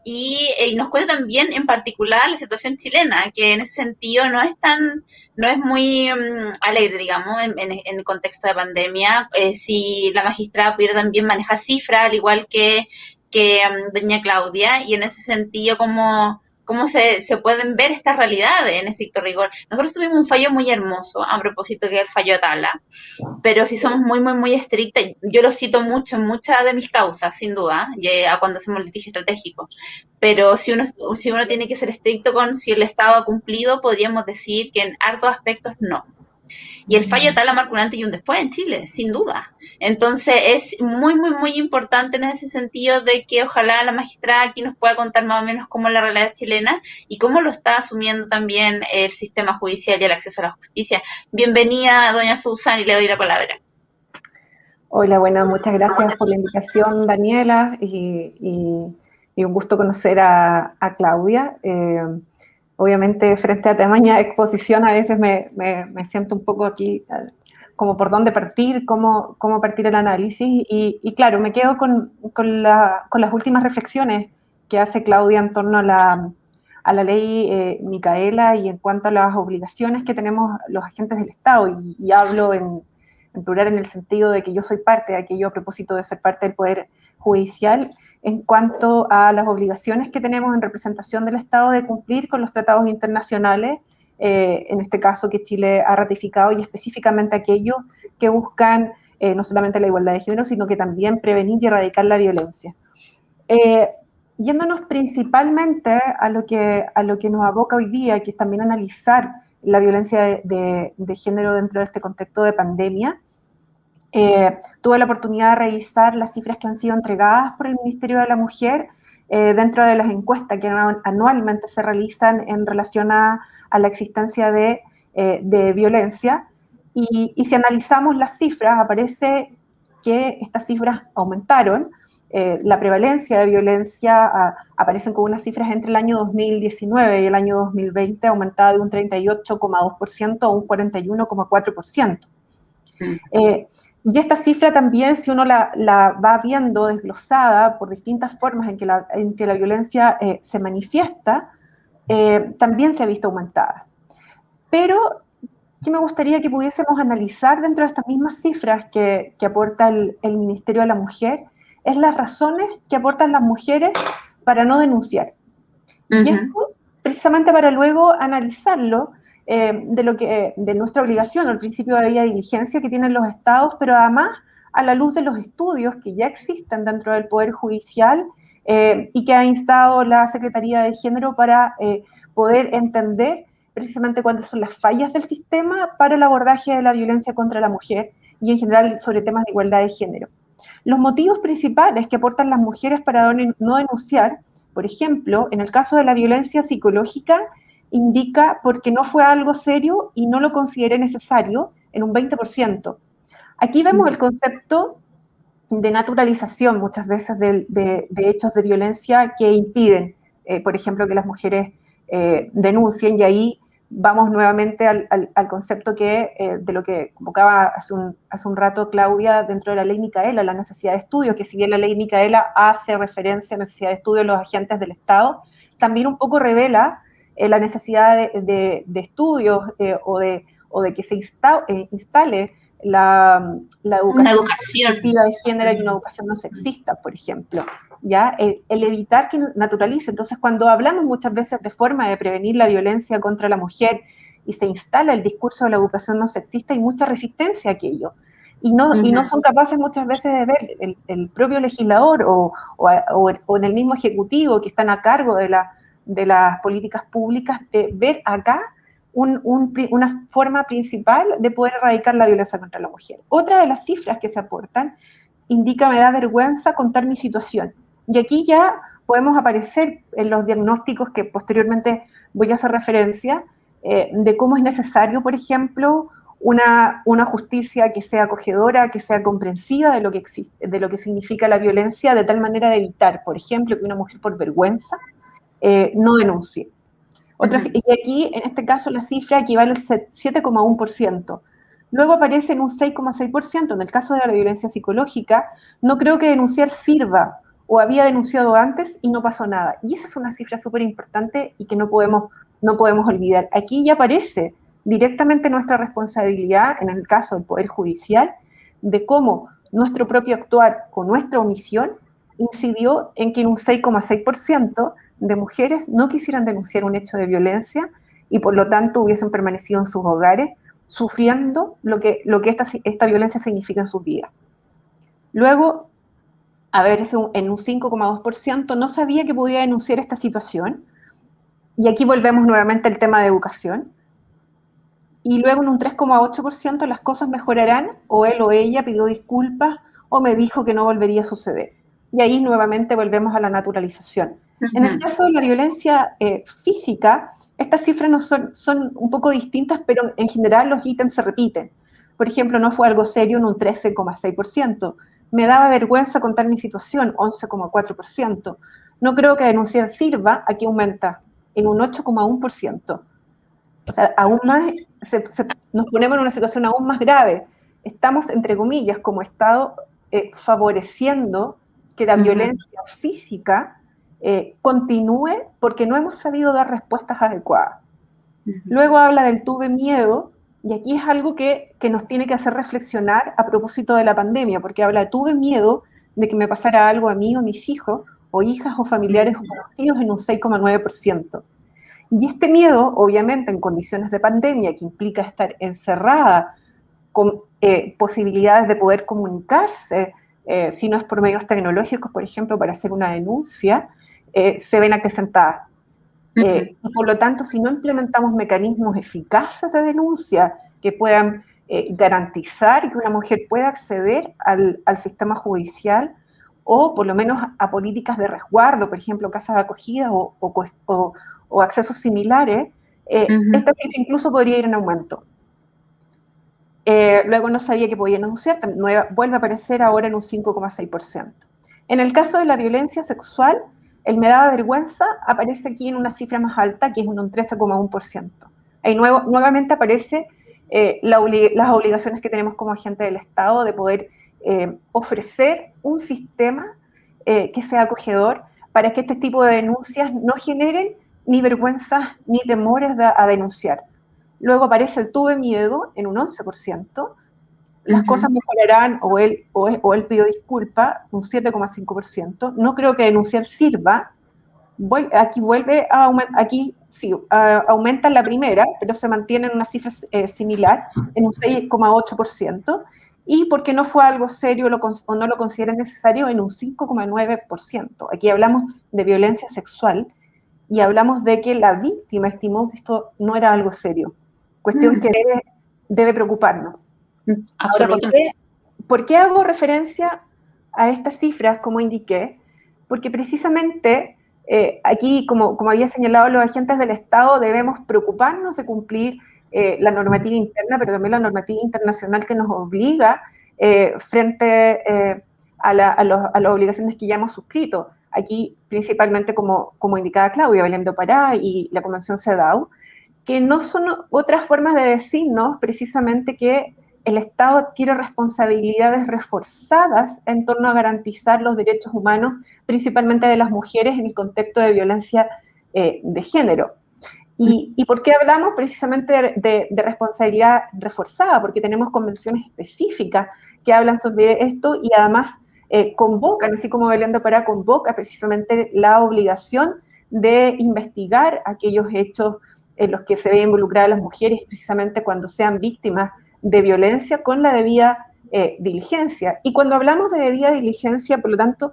y nos cuente también en particular la situación chilena, que en ese sentido no es muy alegre, digamos, en el contexto de pandemia. Si la magistrada pudiera también manejar cifras, al igual que doña Claudia, y en ese sentido cómo se pueden ver estas realidades en estricto rigor. Nosotros tuvimos un fallo muy hermoso, a propósito que es el fallo Atala, pero si somos muy, muy, muy estrictas, yo lo cito mucho en muchas de mis causas, sin duda, a cuando hacemos litigio estratégico, pero si uno tiene que ser estricto con si el Estado ha cumplido, podríamos decir que en hartos aspectos no. Y el fallo Atala marca un antes y un después en Chile, sin duda. Entonces es muy, muy, muy importante en ese sentido de que ojalá la magistrada aquí nos pueda contar más o menos cómo es la realidad chilena y cómo lo está asumiendo también el sistema judicial y el acceso a la justicia. Bienvenida, doña Susan, y le doy la palabra. Hola, bueno, muchas gracias por la invitación, Daniela, y un gusto conocer a Claudia. Obviamente, frente a tamaña exposición, a veces me siento un poco aquí como por dónde partir, cómo partir el análisis, y claro, me quedo con las últimas reflexiones que hace Claudia en torno a la ley Micaela y en cuanto a las obligaciones que tenemos los agentes del Estado, y hablo en plural en el sentido de que yo soy parte de aquello a propósito de ser parte del Poder Judicial, en cuanto a las obligaciones que tenemos en representación del Estado de cumplir con los tratados internacionales, en este caso que Chile ha ratificado, y específicamente aquellos que buscan no solamente la igualdad de género, sino que también prevenir y erradicar la violencia. Yéndonos principalmente a lo que nos aboca hoy día, que es también analizar la violencia de género dentro de este contexto de pandemia, tuve la oportunidad de revisar las cifras que han sido entregadas por el Ministerio de la Mujer dentro de las encuestas que anualmente se realizan en relación a la existencia de violencia. Y si analizamos las cifras, aparece que estas cifras aumentaron. La prevalencia de violencia aparecen con unas cifras entre el año 2019 y el año 2020 aumentada de un 38,2% a un 41,4%. Y esta cifra también, si uno la va viendo desglosada por distintas formas en que la violencia se manifiesta, también se ha visto aumentada. Pero sí me gustaría que pudiésemos analizar dentro de estas mismas cifras que aporta el Ministerio de la Mujer, es las razones que aportan las mujeres para no denunciar. Y esto precisamente para luego analizarlo de nuestra obligación, el principio de debida diligencia que tienen los estados, pero además a la luz de los estudios que ya existen dentro del Poder Judicial y que ha instado la Secretaría de Género para poder entender precisamente cuáles son las fallas del sistema para el abordaje de la violencia contra la mujer y en general sobre temas de igualdad de género. Los motivos principales que aportan las mujeres para no denunciar, por ejemplo, en el caso de la violencia psicológica, indica porque no fue algo serio y no lo consideré necesario en un 20%. Aquí vemos el concepto de naturalización muchas veces de hechos de violencia que impiden, por ejemplo, que las mujeres denuncien, y ahí vamos nuevamente al concepto de lo que convocaba hace un rato Claudia dentro de la ley Micaela, la necesidad de estudio, que si bien la ley Micaela hace referencia a la necesidad de estudio de los agentes del Estado, también un poco revela la necesidad de estudios o de que se instale la educación de género y una educación no sexista, por ejemplo. ¿Ya? El evitar que naturalice. Entonces, cuando hablamos muchas veces de forma de prevenir la violencia contra la mujer y se instala el discurso de la educación no sexista, hay mucha resistencia a aquello. Y no son capaces muchas veces de ver el propio legislador o en el mismo ejecutivo que están a cargo de las políticas públicas, de ver acá una forma principal de poder erradicar la violencia contra la mujer. Otra de las cifras que se aportan indica: me da vergüenza contar mi situación. Y aquí ya podemos aparecer en los diagnósticos que posteriormente voy a hacer referencia, de cómo es necesario, por ejemplo, una justicia que sea acogedora, que sea comprensiva de lo que existe, de lo que significa la violencia, de tal manera de evitar, por ejemplo, que una mujer por vergüenza no denuncie. Y aquí, en este caso, la cifra equivale al 7,1%. Luego aparece en un 6,6%. En el caso de la violencia psicológica, no creo que denunciar sirva, o había denunciado antes y no pasó nada. Y esa es una cifra súper importante y que no podemos olvidar. Aquí ya aparece directamente nuestra responsabilidad, en el caso del Poder Judicial, de cómo nuestro propio actuar o nuestra omisión incidió en que en un 6,6% de mujeres no quisieran denunciar un hecho de violencia y por lo tanto hubiesen permanecido en sus hogares sufriendo lo que esta violencia significa en sus vidas. Luego, a ver, en un 5,2% no sabía que podía denunciar esta situación, y aquí volvemos nuevamente al tema de educación. Y luego en un 3,8% las cosas mejorarán, o él o ella pidió disculpas o me dijo que no volvería a suceder. Y ahí nuevamente volvemos a la naturalización. En el caso de la violencia física, estas cifras no son un poco distintas, pero en general los ítems se repiten. Por ejemplo, no fue algo serio en un 13,6%. Me daba vergüenza contar mi situación, 11,4%. No creo que denunciar sirva, aquí aumenta en un 8,1%. O sea, aún más, nos ponemos en una situación aún más grave. Estamos, entre comillas, como Estado, favoreciendo que la violencia física continúe porque no hemos sabido dar respuestas adecuadas. Luego habla del tuve miedo, y aquí es algo que nos tiene que hacer reflexionar a propósito de la pandemia, porque habla de tuve miedo de que me pasara algo a mí o a mis hijos, o hijas o familiares o conocidos, en un 6,9%. Y este miedo, obviamente, en condiciones de pandemia, que implica estar encerrada, con posibilidades de poder comunicarse, si no es por medios tecnológicos, por ejemplo, para hacer una denuncia, se ven acrecentadas. Y por lo tanto, si no implementamos mecanismos eficaces de denuncia que puedan garantizar que una mujer pueda acceder al sistema judicial, o por lo menos a políticas de resguardo, por ejemplo, casas de acogida o accesos similares, esta cifra incluso podría ir en aumento. Luego no sabía que podía denunciar, vuelve a aparecer ahora en un 5,6%. En el caso de la violencia sexual, el me daba vergüenza aparece aquí en una cifra más alta, que es un 13,1%. Ahí nuevamente aparece las obligaciones que tenemos como agente del Estado de poder ofrecer un sistema que sea acogedor para que este tipo de denuncias no generen ni vergüenzas ni temores a denunciar. Luego aparece el tuve miedo en un 11%, las cosas mejorarán o él pidió disculpa, un 7,5%. No creo que denunciar sirva. Aquí vuelve a aumentar, aquí sí, aumenta en la primera, pero se mantiene en una cifra similar, en un 6,8%. y porque no fue algo serio o no lo consideran necesario en un 5,9%. Aquí hablamos de violencia sexual y hablamos de que la víctima estimó que esto no era algo serio, cuestión que debe preocuparnos. Ahora, ¿por qué hago referencia a estas cifras, como indiqué? Porque precisamente aquí, como había señalado los agentes del Estado, debemos preocuparnos de cumplir la normativa interna, pero también la normativa internacional que nos obliga frente a las obligaciones que ya hemos suscrito. Aquí, principalmente, como indicaba Claudia, Belém do Pará y la Convención CEDAW, que no son otras formas de decirnos precisamente que el Estado adquiere responsabilidades reforzadas en torno a garantizar los derechos humanos, principalmente de las mujeres en el contexto de violencia de género. ¿Y por qué hablamos precisamente de responsabilidad reforzada? Porque tenemos convenciones específicas que hablan sobre esto y además convocan, así como Belém do Pará convoca precisamente la obligación de investigar aquellos hechos en los que se ve involucradas las mujeres, precisamente cuando sean víctimas de violencia, con la debida diligencia. Y cuando hablamos de debida diligencia, por lo tanto,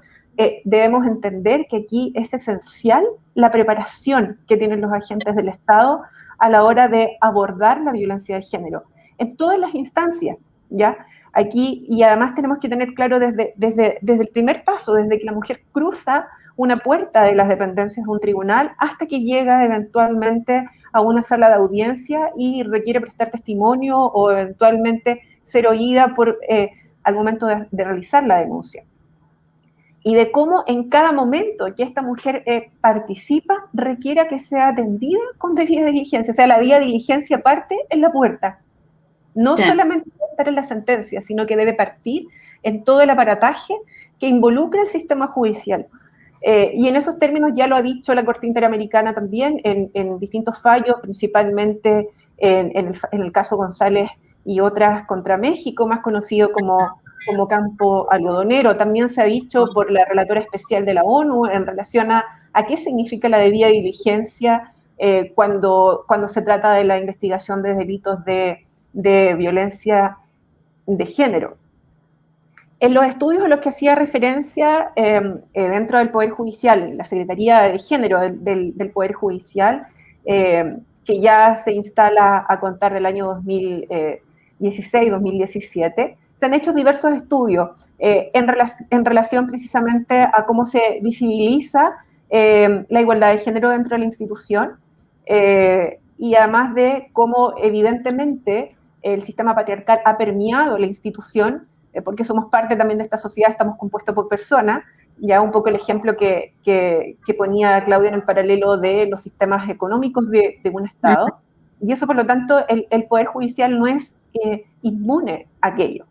debemos entender que aquí es esencial la preparación que tienen los agentes del Estado a la hora de abordar la violencia de género, en todas las instancias, ¿ya? Aquí, y además tenemos que tener claro desde el primer paso, desde que la mujer cruza una puerta de las dependencias de un tribunal hasta que llega eventualmente a una sala de audiencia y requiere prestar testimonio o eventualmente ser oída al momento de realizar la denuncia. Y de cómo en cada momento que esta mujer participa requiere que sea atendida con debida diligencia. O sea, la debida diligencia parte en la puerta. No solamente debe estar en la sentencia, sino que debe partir en todo el aparataje que involucra el sistema judicial. Y en esos términos ya lo ha dicho la Corte Interamericana también en distintos fallos, principalmente en el caso González y otras contra México, más conocido como campo algodonero. También se ha dicho por la relatora especial de la ONU en relación a qué significa la debida diligencia cuando se trata de la investigación de delitos de violencia de género. En los estudios a los que hacía referencia dentro del Poder Judicial, la Secretaría de Género del Poder Judicial, que ya se instala a contar del año 2016-2017, se han hecho diversos estudios en relación precisamente a cómo se visibiliza la igualdad de género dentro de la institución y además de cómo evidentemente el sistema patriarcal ha permeado la institución, porque somos parte también de esta sociedad, estamos compuestos por personas, ya un poco el ejemplo que ponía Claudia en el paralelo de los sistemas económicos de un Estado, y eso por lo tanto el Poder Judicial no es inmune a aquello.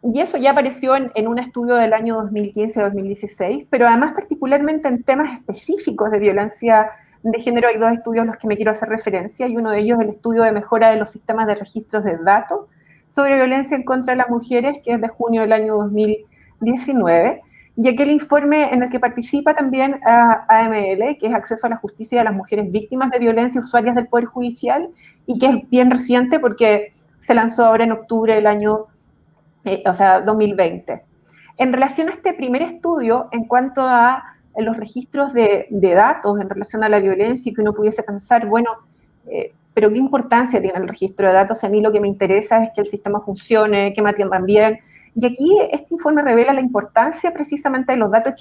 Y eso ya apareció en un estudio del año 2015-2016, pero además particularmente en temas específicos de violencia de género hay dos estudios a los que me quiero hacer referencia, y uno de ellos es el estudio de mejora de los sistemas de registros de datos sobre violencia en contra de las mujeres, que es de junio del año 2019, y aquel informe en el que participa también AML, que es Acceso a la Justicia de las Mujeres Víctimas de Violencia Usuarias del Poder Judicial, y que es bien reciente porque se lanzó ahora en octubre del año 2020. En relación a este primer estudio, en cuanto a los registros de datos en relación a la violencia, y que uno pudiese pensar, bueno, pero ¿qué importancia tiene el registro de datos? A mí lo que me interesa es que el sistema funcione, que me atiendan bien. Y aquí este informe revela la importancia precisamente de los datos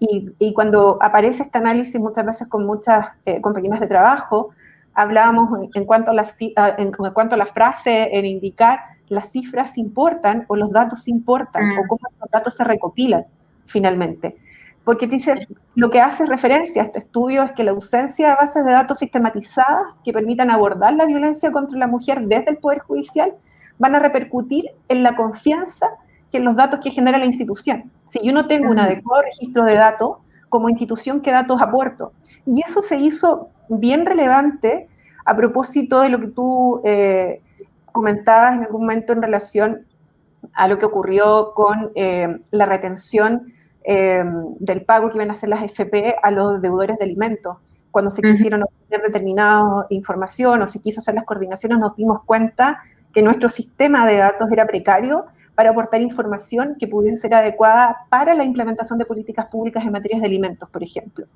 y cuando aparece este análisis muchas veces con muchas compañías de trabajo, hablábamos en cuanto a la frase en indicar las cifras importan o los datos importan o cómo los datos se recopilan finalmente. Porque dice, lo que hace referencia a este estudio es que la ausencia de bases de datos sistematizadas que permitan abordar la violencia contra la mujer desde el Poder Judicial van a repercutir en la confianza que en los datos que genera la institución. Si yo no tengo un adecuado registro de datos, como institución, ¿qué datos aporto? Y eso se hizo bien relevante a propósito de lo que tú comentabas en algún momento en relación a lo que ocurrió con la retención del pago que iban a hacer las FP a los deudores de alimentos. Cuando se quisieron obtener determinada información o se quiso hacer las coordinaciones, nos dimos cuenta que nuestro sistema de datos era precario para aportar información que pudiese ser adecuada para la implementación de políticas públicas en materias de alimentos, por ejemplo.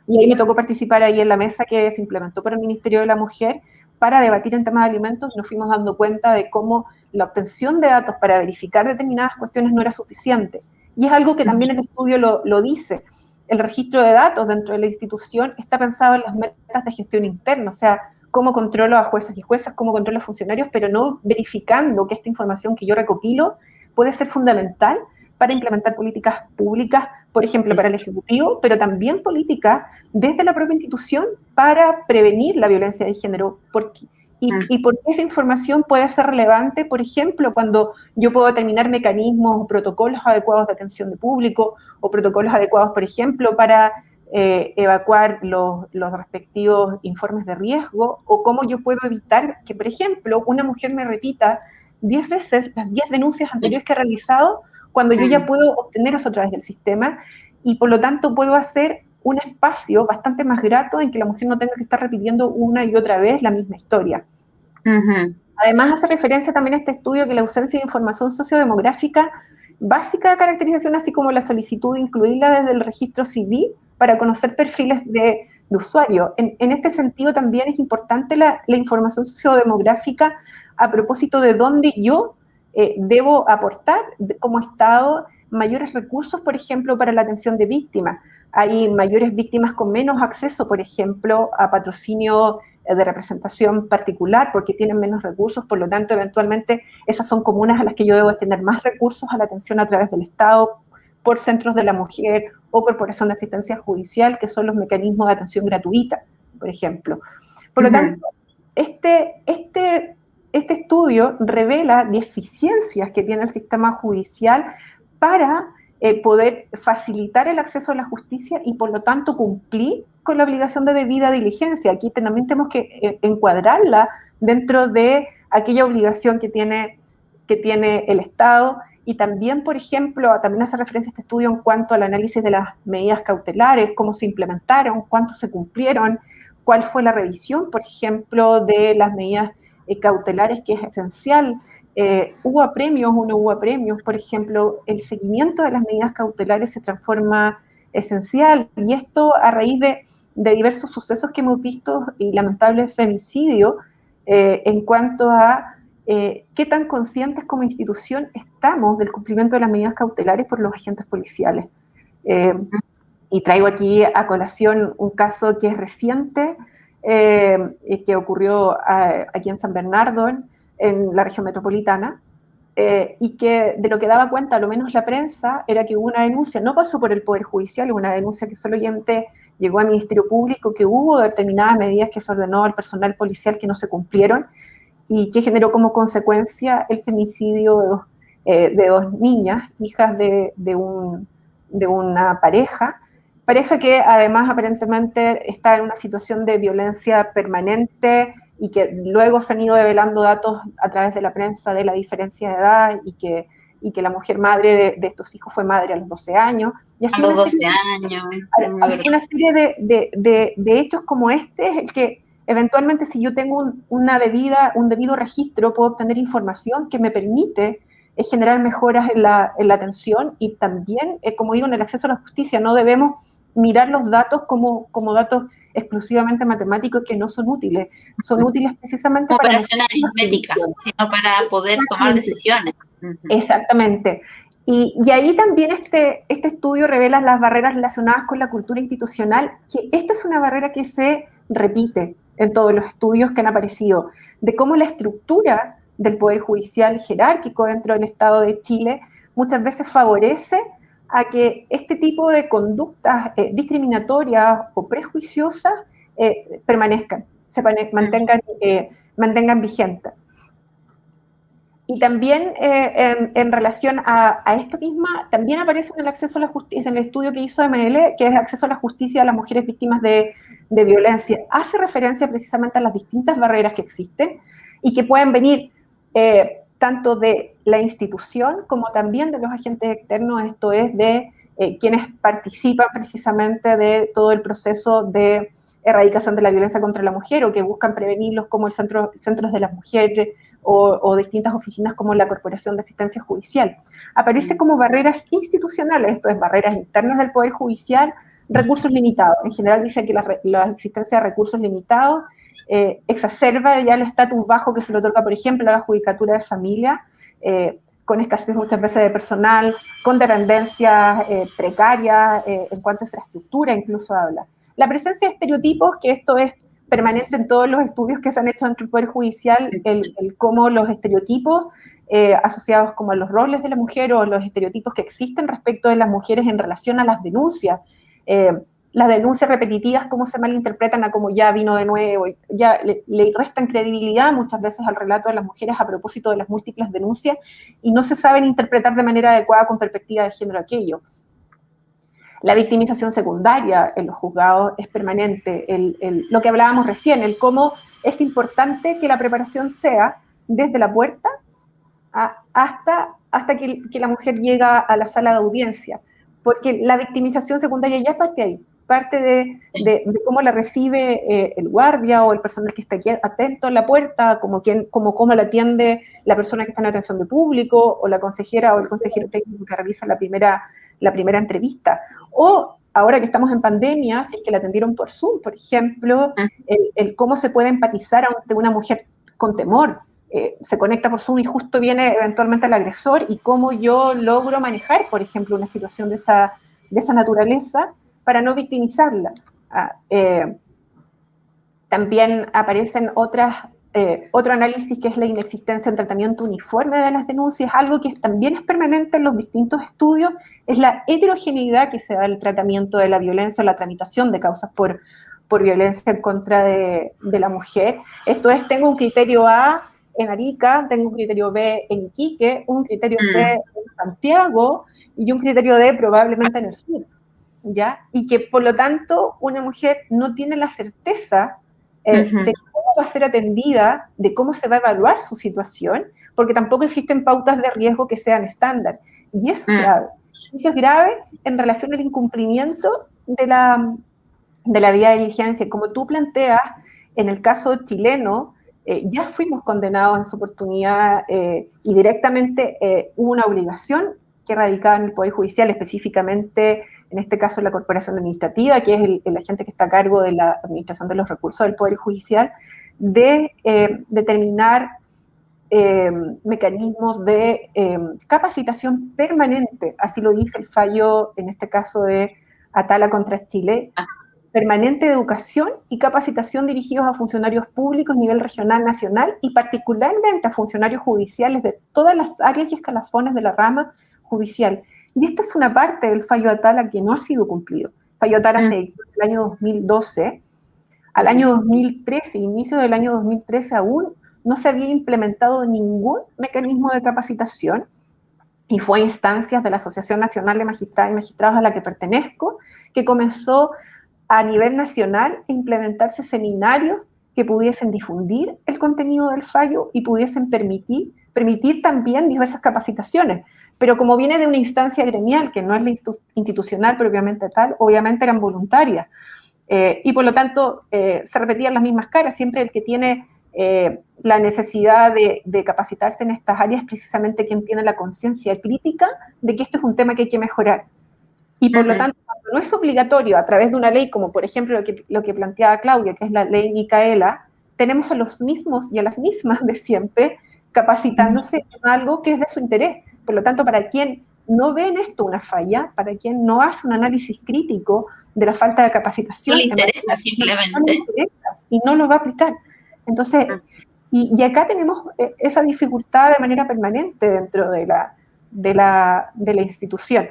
Y ahí me tocó participar ahí en la mesa que se implementó por el Ministerio de la Mujer para debatir en temas de alimentos, y nos fuimos dando cuenta de cómo la obtención de datos para verificar determinadas cuestiones no era suficiente. Y es algo que también el estudio lo dice. El registro de datos dentro de la institución está pensado en las metas de gestión interna, o sea, cómo controlo a jueces y juezas, cómo controlo a funcionarios, pero no verificando que esta información que yo recopilo puede ser fundamental para implementar políticas públicas, por ejemplo, para el Ejecutivo, pero también políticas desde la propia institución para prevenir la violencia de género. Y porque esa información puede ser relevante, por ejemplo, cuando yo puedo determinar mecanismos o protocolos adecuados de atención de público, o protocolos adecuados, por ejemplo, para evacuar los respectivos informes de riesgo, o cómo yo puedo evitar que, por ejemplo, una mujer me repita 10 veces las 10 denuncias anteriores que ha realizado, cuando yo ya puedo obtener eso a través del sistema, y por lo tanto puedo hacer un espacio bastante más grato en que la mujer no tenga que estar repitiendo una y otra vez la misma historia. Además, hace referencia también a este estudio que la ausencia de información sociodemográfica básica de caracterización, así como la solicitud de incluirla desde el registro civil para conocer perfiles de usuario. En este sentido, también es importante la información sociodemográfica a propósito de dónde yo debo aportar como Estado mayores recursos, por ejemplo, para la atención de víctimas. Hay mayores víctimas con menos acceso, por ejemplo, a patrocinio de representación particular, porque tienen menos recursos, por lo tanto, eventualmente, esas son comunas a las que yo debo tener más recursos a la atención a través del Estado, por centros de la mujer o corporación de asistencia judicial, que son los mecanismos de atención gratuita, por ejemplo. Por lo tanto, este estudio revela deficiencias que tiene el sistema judicial para poder facilitar el acceso a la justicia y, por lo tanto, cumplir con la obligación de debida diligencia. Aquí también tenemos que encuadrarla dentro de aquella obligación que tiene el Estado. Y también, por ejemplo, también hace referencia a este estudio en cuanto al análisis de las medidas cautelares, cómo se implementaron, cuánto se cumplieron, cuál fue la revisión, por ejemplo, de las medidas cautelares, que es esencial. ¿Hubo apremios o no hubo apremios? Por ejemplo, el seguimiento de las medidas cautelares se transforma esencial, y esto a raíz de diversos sucesos que hemos visto y lamentables femicidios en cuanto a qué tan conscientes como institución estamos del cumplimiento de las medidas cautelares por los agentes policiales. Y traigo aquí a colación un caso que es reciente, que ocurrió aquí en San Bernardo, en la región metropolitana, y que de lo que daba cuenta, a lo menos la prensa, era que hubo una denuncia, no pasó por el Poder Judicial, hubo una denuncia que solamente llegó al Ministerio Público, que hubo determinadas medidas que se ordenó al personal policial que no se cumplieron, y que generó como consecuencia el femicidio de dos niñas, hijas de una pareja que además aparentemente está en una situación de violencia permanente, y que luego se han ido develando datos a través de la prensa de la diferencia de edad, y que la mujer madre de estos hijos fue madre a los 12 años. Y así a los 12 años. Así una serie de hechos como este es el que eventualmente, si yo tengo un debido registro, puedo obtener información que me permite generar mejoras en la atención, y también, como digo, en el acceso a la justicia. No debemos mirar los datos como datos exclusivamente matemáticos que no son útiles. Son útiles precisamente para operación aritmética, sino para poder tomar decisiones. Exactamente. Y ahí también este estudio revela las barreras relacionadas con la cultura institucional, que esta es una barrera que se repite en todos los estudios que han aparecido, de cómo la estructura del Poder Judicial jerárquico dentro del Estado de Chile muchas veces favorece a que este tipo de conductas discriminatorias o prejuiciosas permanezcan, mantengan vigentes. Y también en relación a esto misma, también aparece en el acceso a la justicia, en el estudio que hizo ML, que es acceso a la justicia a las mujeres víctimas de violencia. Hace referencia precisamente a las distintas barreras que existen y que pueden venir tanto de la institución como también de los agentes externos, esto es, de quienes participan precisamente de todo el proceso de erradicación de la violencia contra la mujer, o que buscan prevenirlos, como centros de las mujeres o distintas oficinas como la Corporación de Asistencia Judicial. Aparece como barreras institucionales, esto es, barreras internas del Poder Judicial, recursos limitados. En general dice que la existencia de recursos limitados exacerba ya el estatus bajo que se le otorga, por ejemplo, a la judicatura de familia, con escasez muchas veces de personal, con dependencias precarias, en cuanto a infraestructura incluso habla. La presencia de estereotipos, que esto es permanente en todos los estudios que se han hecho dentro del Poder Judicial, el cómo los estereotipos asociados como a los roles de la mujer o los estereotipos que existen respecto de las mujeres en relación a las denuncias repetitivas, cómo se malinterpretan a como ya vino de nuevo, ya le restan credibilidad muchas veces al relato de las mujeres a propósito de las múltiples denuncias y no se saben interpretar de manera adecuada con perspectiva de género aquello. La victimización secundaria en los juzgados es permanente, lo que hablábamos recién, el cómo es importante que la preparación sea desde la puerta hasta que la mujer llega a la sala de audiencia, porque la victimización secundaria ya parte ahí, parte de cómo la recibe el guardia o el personal que está aquí atento en la puerta, como cómo la atiende la persona que está en atención de público, o la consejera o el consejero técnico que realiza la primera entrevista. O ahora que estamos en pandemia, si es que la atendieron por Zoom, por ejemplo, el cómo se puede empatizar ante una mujer con temor. Se conecta por Zoom y justo viene eventualmente el agresor, y cómo yo logro manejar, por ejemplo, una situación de esa naturaleza para no victimizarla. También aparecen otro análisis que es la inexistencia en tratamiento uniforme de las denuncias. Algo que también es permanente en los distintos estudios es la heterogeneidad que se da el tratamiento de la violencia o la tramitación de causas por violencia en contra de la mujer. Esto es, tengo un criterio A en Arica, tengo un criterio B en Iquique, un criterio C en Santiago y un criterio D probablemente en el sur, ¿ya? Y que por lo tanto una mujer no tiene la certeza de cómo va a ser atendida, de cómo se va a evaluar su situación, porque tampoco existen pautas de riesgo que sean estándar. Y eso es grave. Eso es grave en relación al incumplimiento de la vía de diligencia. Como tú planteas, en el caso chileno, ya fuimos condenados en su oportunidad y directamente hubo una obligación que radicaba en el Poder Judicial, específicamente en este caso la Corporación Administrativa, que es el agente que está a cargo de la administración de los recursos del Poder Judicial, de determinar mecanismos de capacitación permanente, así lo dice el fallo, en este caso de Atala contra Chile, permanente de educación y capacitación dirigidos a funcionarios públicos a nivel regional, nacional y particularmente a funcionarios judiciales de todas las áreas y escalafones de la rama judicial. Y esta es una parte del fallo Atala que no ha sido cumplido. El fallo Atala se dictó en el año 2012. Al año 2013, inicio del año 2013, aún no se había implementado ningún mecanismo de capacitación, y fue a instancias de la Asociación Nacional de Magistradas y Magistrados a la que pertenezco, que comenzó a nivel nacional a implementarse seminarios que pudiesen difundir el contenido del fallo y pudiesen permitir también diversas capacitaciones. Pero como viene de una instancia gremial, que no es la institucional propiamente tal, obviamente eran voluntarias. Y por lo tanto se repetían las mismas caras. Siempre el que tiene la necesidad de capacitarse en estas áreas es precisamente quien tiene la conciencia crítica de que esto es un tema que hay que mejorar. Y por lo tanto, cuando no es obligatorio a través de una ley, como por ejemplo lo que planteaba Claudia, que es la ley Micaela, tenemos a los mismos y a las mismas de siempre capacitándose en algo que es de su interés. Por lo tanto, para quien no ve en esto una falla, para quien no hace un análisis crítico de la falta de capacitación, no le interesa simplemente. No le interesa y no lo va a aplicar. Entonces, y acá tenemos esa dificultad de manera permanente dentro de la institución.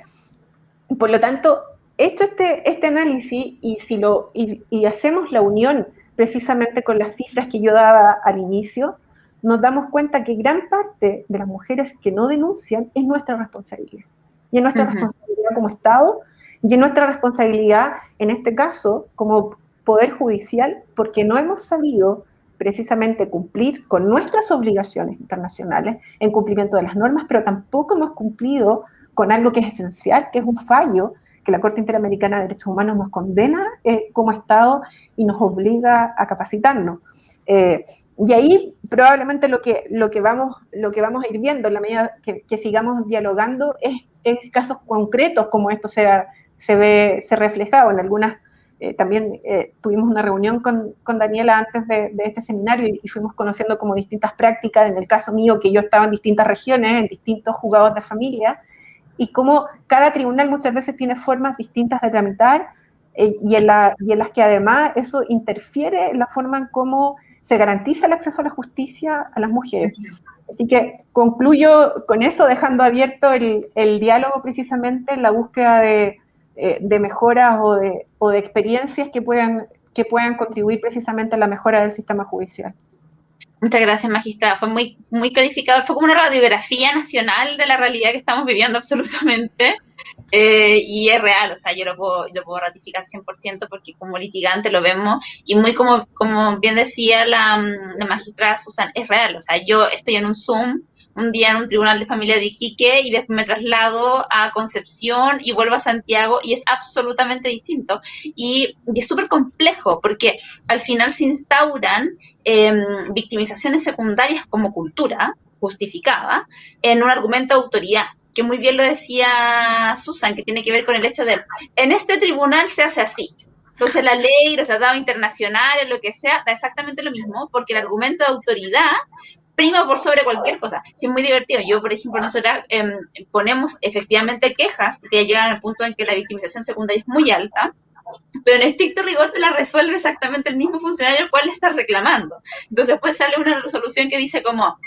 Por lo tanto, hecho este análisis y hacemos la unión precisamente con las cifras que yo daba al inicio, nos damos cuenta que gran parte de las mujeres que no denuncian es nuestra responsabilidad. Y es nuestra responsabilidad como Estado, y es nuestra responsabilidad, en este caso, como Poder Judicial, porque no hemos sabido precisamente cumplir con nuestras obligaciones internacionales en cumplimiento de las normas, pero tampoco hemos cumplido con algo que es esencial, que es un fallo que la Corte Interamericana de Derechos Humanos nos condena como Estado y nos obliga a capacitarnos. Y ahí probablemente lo que vamos a ir viendo en la medida que sigamos dialogando es casos concretos como esto se reflejado en algunas. También tuvimos una reunión con Daniela antes de este seminario y fuimos conociendo como distintas prácticas. En el caso mío, que yo estaba en distintas regiones, en distintos juzgados de familia, y cómo cada tribunal muchas veces tiene formas distintas de tramitar y en las que además eso interfiere en la forma en cómo se garantiza el acceso a la justicia a las mujeres. Así que concluyo con eso, dejando abierto el diálogo precisamente en la búsqueda de mejoras o de experiencias que puedan contribuir precisamente a la mejora del sistema judicial. Muchas gracias, magistrada. Fue muy, muy clarificado. Fue como una radiografía nacional de la realidad que estamos viviendo absolutamente. Y es real, o sea, yo lo puedo ratificar 100% porque como litigante lo vemos y muy como bien decía la magistrada Susan, es real, o sea, yo estoy en un Zoom un día en un tribunal de familia de Iquique y después me traslado a Concepción y vuelvo a Santiago y es absolutamente distinto y es súper complejo porque al final se instauran victimizaciones secundarias como cultura justificada en un argumento de autoridad que muy bien lo decía Susan, que tiene que ver con el hecho de, en este tribunal se hace así. Entonces la ley, los tratados internacionales, lo que sea, da exactamente lo mismo, porque el argumento de autoridad prima por sobre cualquier cosa. Sí, es muy divertido. Yo, por ejemplo, nosotras ponemos efectivamente quejas, porque ya llegan al punto en que la victimización secundaria es muy alta, pero en estricto rigor te la resuelve exactamente el mismo funcionario al cual le estás reclamando. Entonces después sale una resolución que dice como,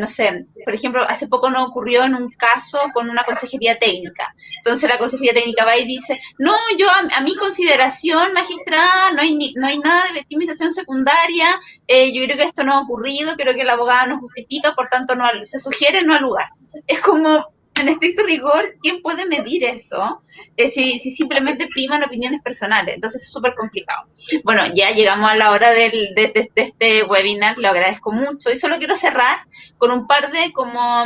no sé, por ejemplo, hace poco nos ocurrió en un caso con una consejería técnica. Entonces la consejería técnica va y dice, no, yo a mi consideración, magistrada, no hay nada de victimización secundaria, yo creo que esto no ha ocurrido, creo que la abogada no justifica, por tanto se sugiere no al lugar. Es como, en estricto rigor, ¿quién puede medir eso si simplemente priman opiniones personales? Entonces es súper complicado. Bueno, ya llegamos a la hora de este webinar, lo agradezco mucho y solo quiero cerrar con un par de como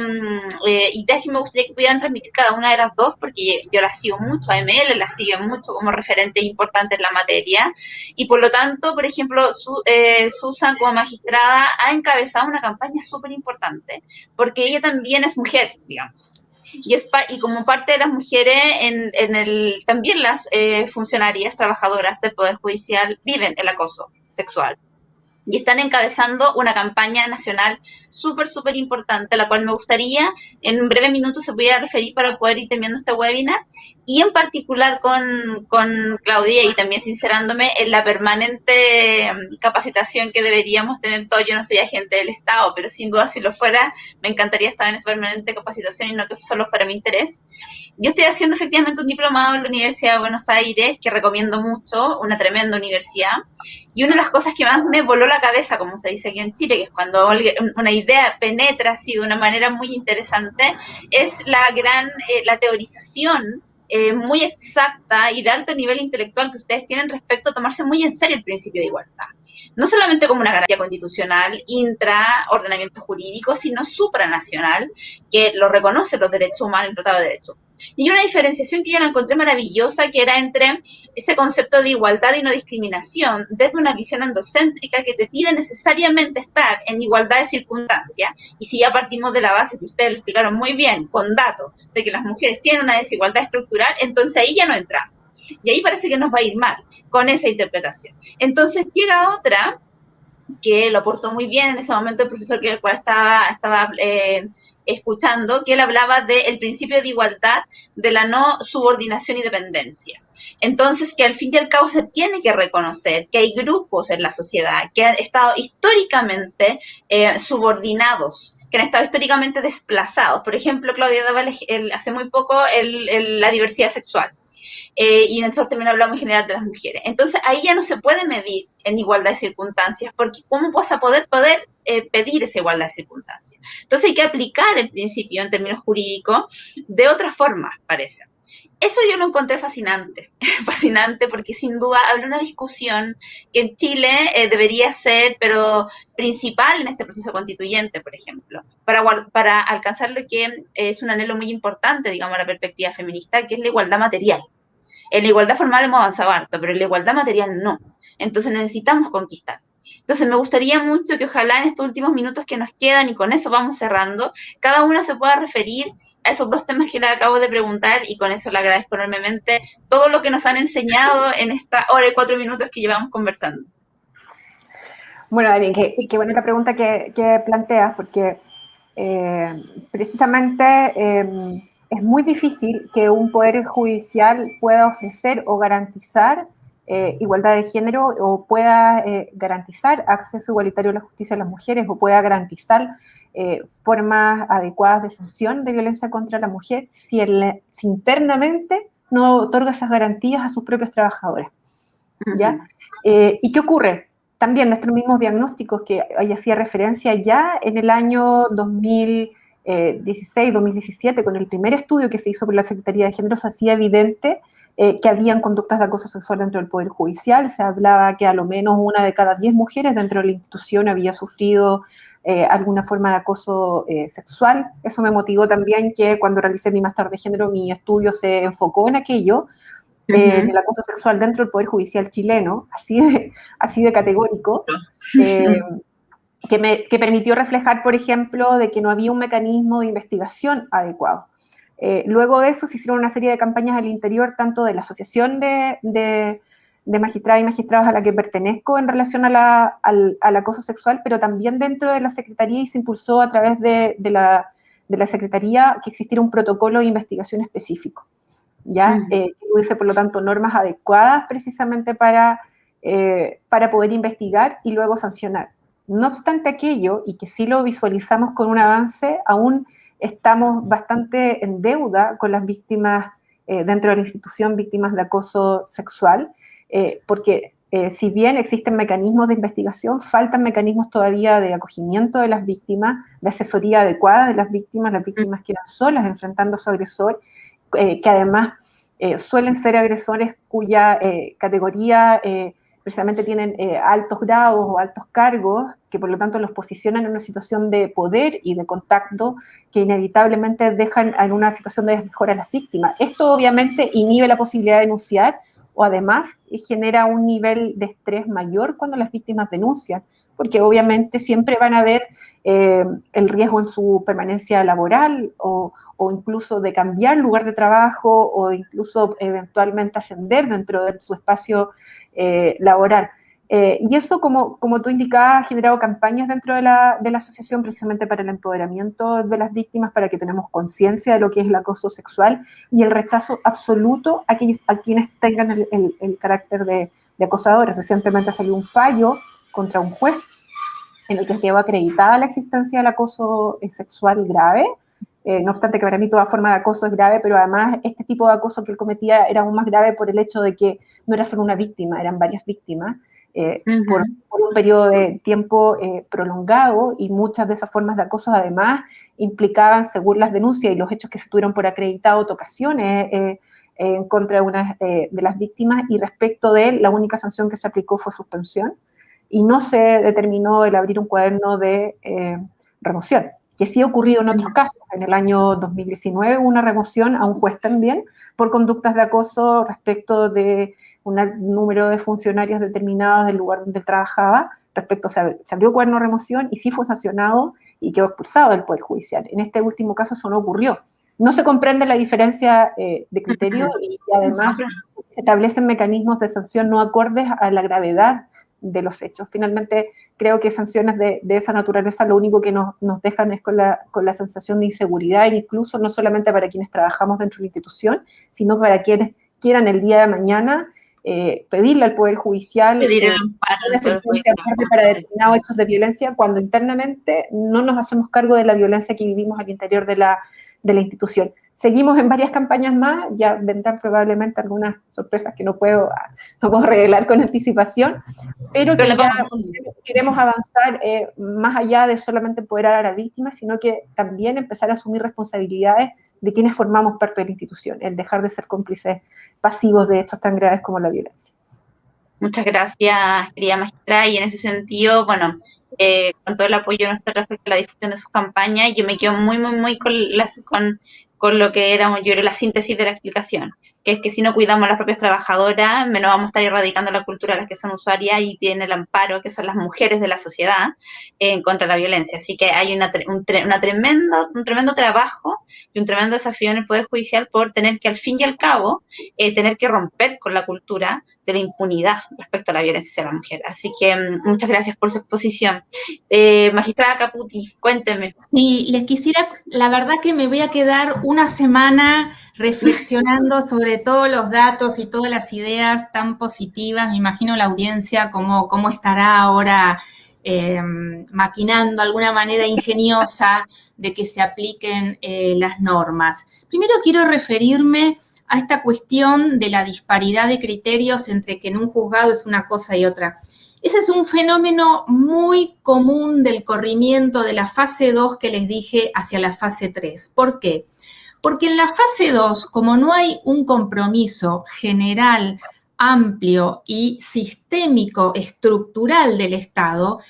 ideas que me gustaría que pudieran transmitir cada una de las dos, porque yo las sigo mucho, a ML las sigue mucho como referente importante en la materia y por lo tanto, por ejemplo, Susan como magistrada ha encabezado una campaña súper importante porque ella también es mujer, digamos. Y como parte de las mujeres, también las funcionarias, trabajadoras del Poder Judicial viven el acoso sexual. Y están encabezando una campaña nacional súper, súper importante, a la cual me gustaría en un breve minuto se pudiera referir para poder ir terminando este webinar, y en particular con Claudia y también sincerándome en la permanente capacitación que deberíamos tener todos. Yo no soy agente del Estado, pero sin duda si lo fuera, me encantaría estar en esa permanente capacitación y no que solo fuera mi interés. Yo estoy haciendo efectivamente un diplomado en la Universidad de Buenos Aires, que recomiendo mucho, una tremenda universidad. Y una de las cosas que más me voló la cabeza, como se dice aquí en Chile, que es cuando una idea penetra así de una manera muy interesante, es la teorización muy exacta y de alto nivel intelectual que ustedes tienen respecto a tomarse muy en serio el principio de igualdad. No solamente como una garantía constitucional, intraordenamiento jurídico, sino supranacional, que lo reconoce los derechos humanos y el Tratado de Derechos. Y una diferenciación que yo la encontré maravillosa, que era entre ese concepto de igualdad y no discriminación, desde una visión endocéntrica que te pide necesariamente estar en igualdad de circunstancias, y si ya partimos de la base que ustedes lo explicaron muy bien, con datos, de que las mujeres tienen una desigualdad estructural, entonces ahí ya no entramos. Y ahí parece que nos va a ir mal con esa interpretación. Entonces llega otra que lo aportó muy bien en ese momento el profesor que el cual estaba escuchando, que él hablaba del principio de igualdad, de la no subordinación y dependencia. Entonces, que al fin y al cabo se tiene que reconocer que hay grupos en la sociedad que han estado históricamente subordinados, que han estado históricamente desplazados. Por ejemplo, Claudia daba hace muy poco la diversidad sexual. Y nosotros también hablamos en general de las mujeres. Entonces ahí ya no se puede medir en igualdad de circunstancias, porque ¿cómo vas a poder pedir esa igualdad de circunstancias? Entonces hay que aplicar el principio en términos jurídicos de otra forma, parece. Eso yo lo encontré fascinante, fascinante porque sin duda abre una discusión que en Chile debería ser, pero principal en este proceso constituyente, por ejemplo, para alcanzar lo que es un anhelo muy importante, digamos, la perspectiva feminista, que es la igualdad material. En la igualdad formal hemos avanzado harto, pero en la igualdad material no. Entonces necesitamos conquistar. Entonces me gustaría mucho que ojalá en estos últimos minutos que nos quedan, y con eso vamos cerrando, cada una se pueda referir a esos dos temas que le acabo de preguntar, y con eso le agradezco enormemente todo lo que nos han enseñado en esta hora y 4 minutos que llevamos conversando. Bueno, Dani, qué buena la pregunta que planteas, porque precisamente es muy difícil que un poder judicial pueda ofrecer o garantizar igualdad de género, o pueda garantizar acceso igualitario a la justicia a las mujeres, o pueda garantizar formas adecuadas de sanción de violencia contra la mujer si internamente no otorga esas garantías a sus propios trabajadores. ¿Ya? ¿Y qué ocurre? También nuestros mismos diagnósticos que ahí hacía referencia ya en el año 2016, 2017, con el primer estudio que se hizo por la Secretaría de Género, se hacía evidente que habían conductas de acoso sexual dentro del Poder Judicial. Se hablaba que a lo menos 1 de cada 10 mujeres dentro de la institución había sufrido alguna forma de acoso sexual. Eso me motivó también que cuando realicé mi máster de género, mi estudio se enfocó en aquello, en el acoso sexual dentro del Poder Judicial chileno, así de categórico, que permitió reflejar, por ejemplo, de que no había un mecanismo de investigación adecuado. Luego de eso se hicieron una serie de campañas al interior, tanto de la Asociación de Magistradas y Magistrados a la que pertenezco en relación al acoso sexual, pero también dentro de la Secretaría, y se impulsó a través de la Secretaría que existiera un protocolo de investigación específico, ¿ya? Que tuviese, por lo tanto, normas adecuadas precisamente para poder investigar y luego sancionar. No obstante aquello, y que sí lo visualizamos con un avance, aún estamos bastante en deuda con las víctimas dentro de la institución, víctimas de acoso sexual, porque si bien existen mecanismos de investigación, faltan mecanismos todavía de acogimiento de las víctimas, de asesoría adecuada de las víctimas quedan solas enfrentando a su agresor, que además suelen ser agresores cuya categoría precisamente tienen altos grados o altos cargos, que por lo tanto los posicionan en una situación de poder y de contacto que inevitablemente dejan en una situación de desmejora a las víctimas. Esto obviamente inhibe la posibilidad de denunciar, o además genera un nivel de estrés mayor cuando las víctimas denuncian, porque obviamente siempre van a ver el riesgo en su permanencia laboral, o incluso de cambiar lugar de trabajo, o incluso eventualmente ascender dentro de su espacio laboral. Y eso, como tú indicabas, ha generado campañas dentro de la asociación precisamente para el empoderamiento de las víctimas, para que tenemos conciencia de lo que es el acoso sexual y el rechazo absoluto a quienes tengan el carácter de acosadores. Recientemente salió un fallo contra un juez en el que quedó acreditada la existencia del acoso sexual grave. No obstante que para mí toda forma de acoso es grave, pero además este tipo de acoso que él cometía era aún más grave por el hecho de que no era solo una víctima, eran varias víctimas, por un periodo de tiempo prolongado, y muchas de esas formas de acoso además implicaban, según las denuncias y los hechos que se tuvieron por acreditado, tocaciones en contra de una de las víctimas, y respecto de él la única sanción que se aplicó fue suspensión, y no se determinó el abrir un cuaderno de remoción, que sí ha ocurrido en otros casos. En el año 2019 hubo una remoción a un juez también por conductas de acoso respecto de un número de funcionarios determinados del lugar donde trabajaba. Se abrió cuaderno de remoción y sí fue sancionado y quedó expulsado del Poder Judicial. En este último caso eso no ocurrió. No se comprende la diferencia de criterio, y además se establecen mecanismos de sanción no acordes a la gravedad de los hechos. Finalmente, creo que sanciones de esa naturaleza lo único que nos dejan es con la sensación de inseguridad, incluso no solamente para quienes trabajamos dentro de la institución, sino para quienes quieran el día de mañana pedirle al Poder Judicial una sentencia acorde para determinados hechos de violencia, cuando internamente no nos hacemos cargo de la violencia que vivimos al interior de la institución. Seguimos en varias campañas más, ya vendrán probablemente algunas sorpresas que no puedo revelar con anticipación, pero que ya queremos avanzar más allá de solamente empoderar a la víctima, sino que también empezar a asumir responsabilidades de quienes formamos parte de la institución, el dejar de ser cómplices pasivos de hechos tan graves como la violencia. Muchas gracias, querida magistrada, y en ese sentido, bueno, con todo el apoyo nuestro respecto a la difusión de sus campañas, yo me quedo muy con con lo que era, yo creo, la síntesis de la explicación, que es que si no cuidamos a las propias trabajadoras, menos vamos a estar erradicando la cultura a las que son usuarias y tienen el amparo, que son las mujeres de la sociedad, en contra de la violencia. Así que hay un tremendo trabajo y un tremendo desafío en el Poder Judicial por tener que, al fin y al cabo, tener que romper con la cultura de la impunidad respecto a la violencia hacia la mujer. Así que muchas gracias por su exposición. Magistrada Caputi, cuénteme. Sí, les quisiera, la verdad que me voy a quedar una semana reflexionando sobre todos los datos y todas las ideas tan positivas. Me imagino la audiencia cómo estará ahora maquinando alguna manera ingeniosa de que se apliquen las normas. Primero quiero referirme a esta cuestión de la disparidad de criterios entre que en un juzgado es una cosa y otra. Ese es un fenómeno muy común del corrimiento de la fase 2 que les dije hacia la fase 3. ¿Por qué? Porque en la fase 2, como no hay un compromiso general, amplio y sistémico, estructural del Estado,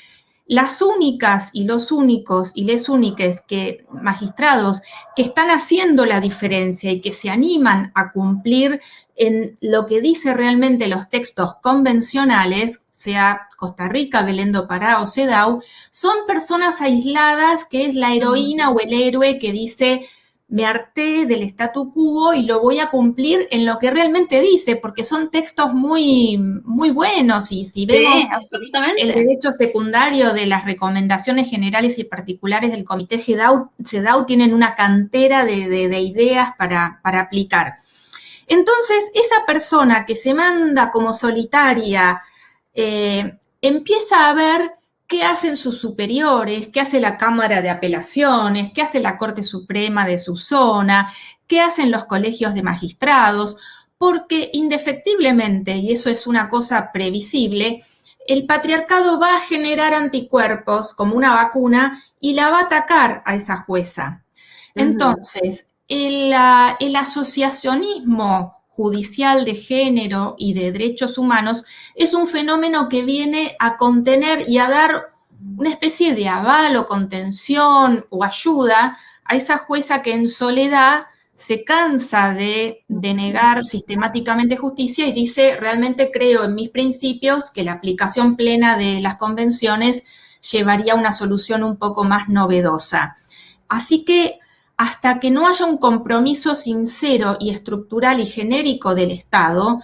las únicas y los únicos y les úniques magistrados que están haciendo la diferencia y que se animan a cumplir en lo que dice realmente los textos convencionales, sea Costa Rica, Belén do Pará o CEDAW, son personas aisladas que es la heroína o el héroe que dice me harté del statu quo y lo voy a cumplir en lo que realmente dice, porque son textos muy, muy buenos y si vemos el derecho secundario de las recomendaciones generales y particulares del Comité CEDAW tienen una cantera de ideas para aplicar. Entonces, esa persona que se manda como solitaria empieza a ver qué hacen sus superiores, qué hace la Cámara de Apelaciones, qué hace la Corte Suprema de su zona, qué hacen los colegios de magistrados, porque indefectiblemente, y eso es una cosa previsible, el patriarcado va a generar anticuerpos como una vacuna y la va a atacar a esa jueza. Entonces, el asociacionismo judicial de género y de derechos humanos es un fenómeno que viene a contener y a dar una especie de aval o contención o ayuda a esa jueza que en soledad se cansa de denegar sistemáticamente justicia y dice, realmente creo en mis principios que la aplicación plena de las convenciones llevaría a una solución un poco más novedosa. Así que hasta que no haya un compromiso sincero y estructural y genérico del Estado,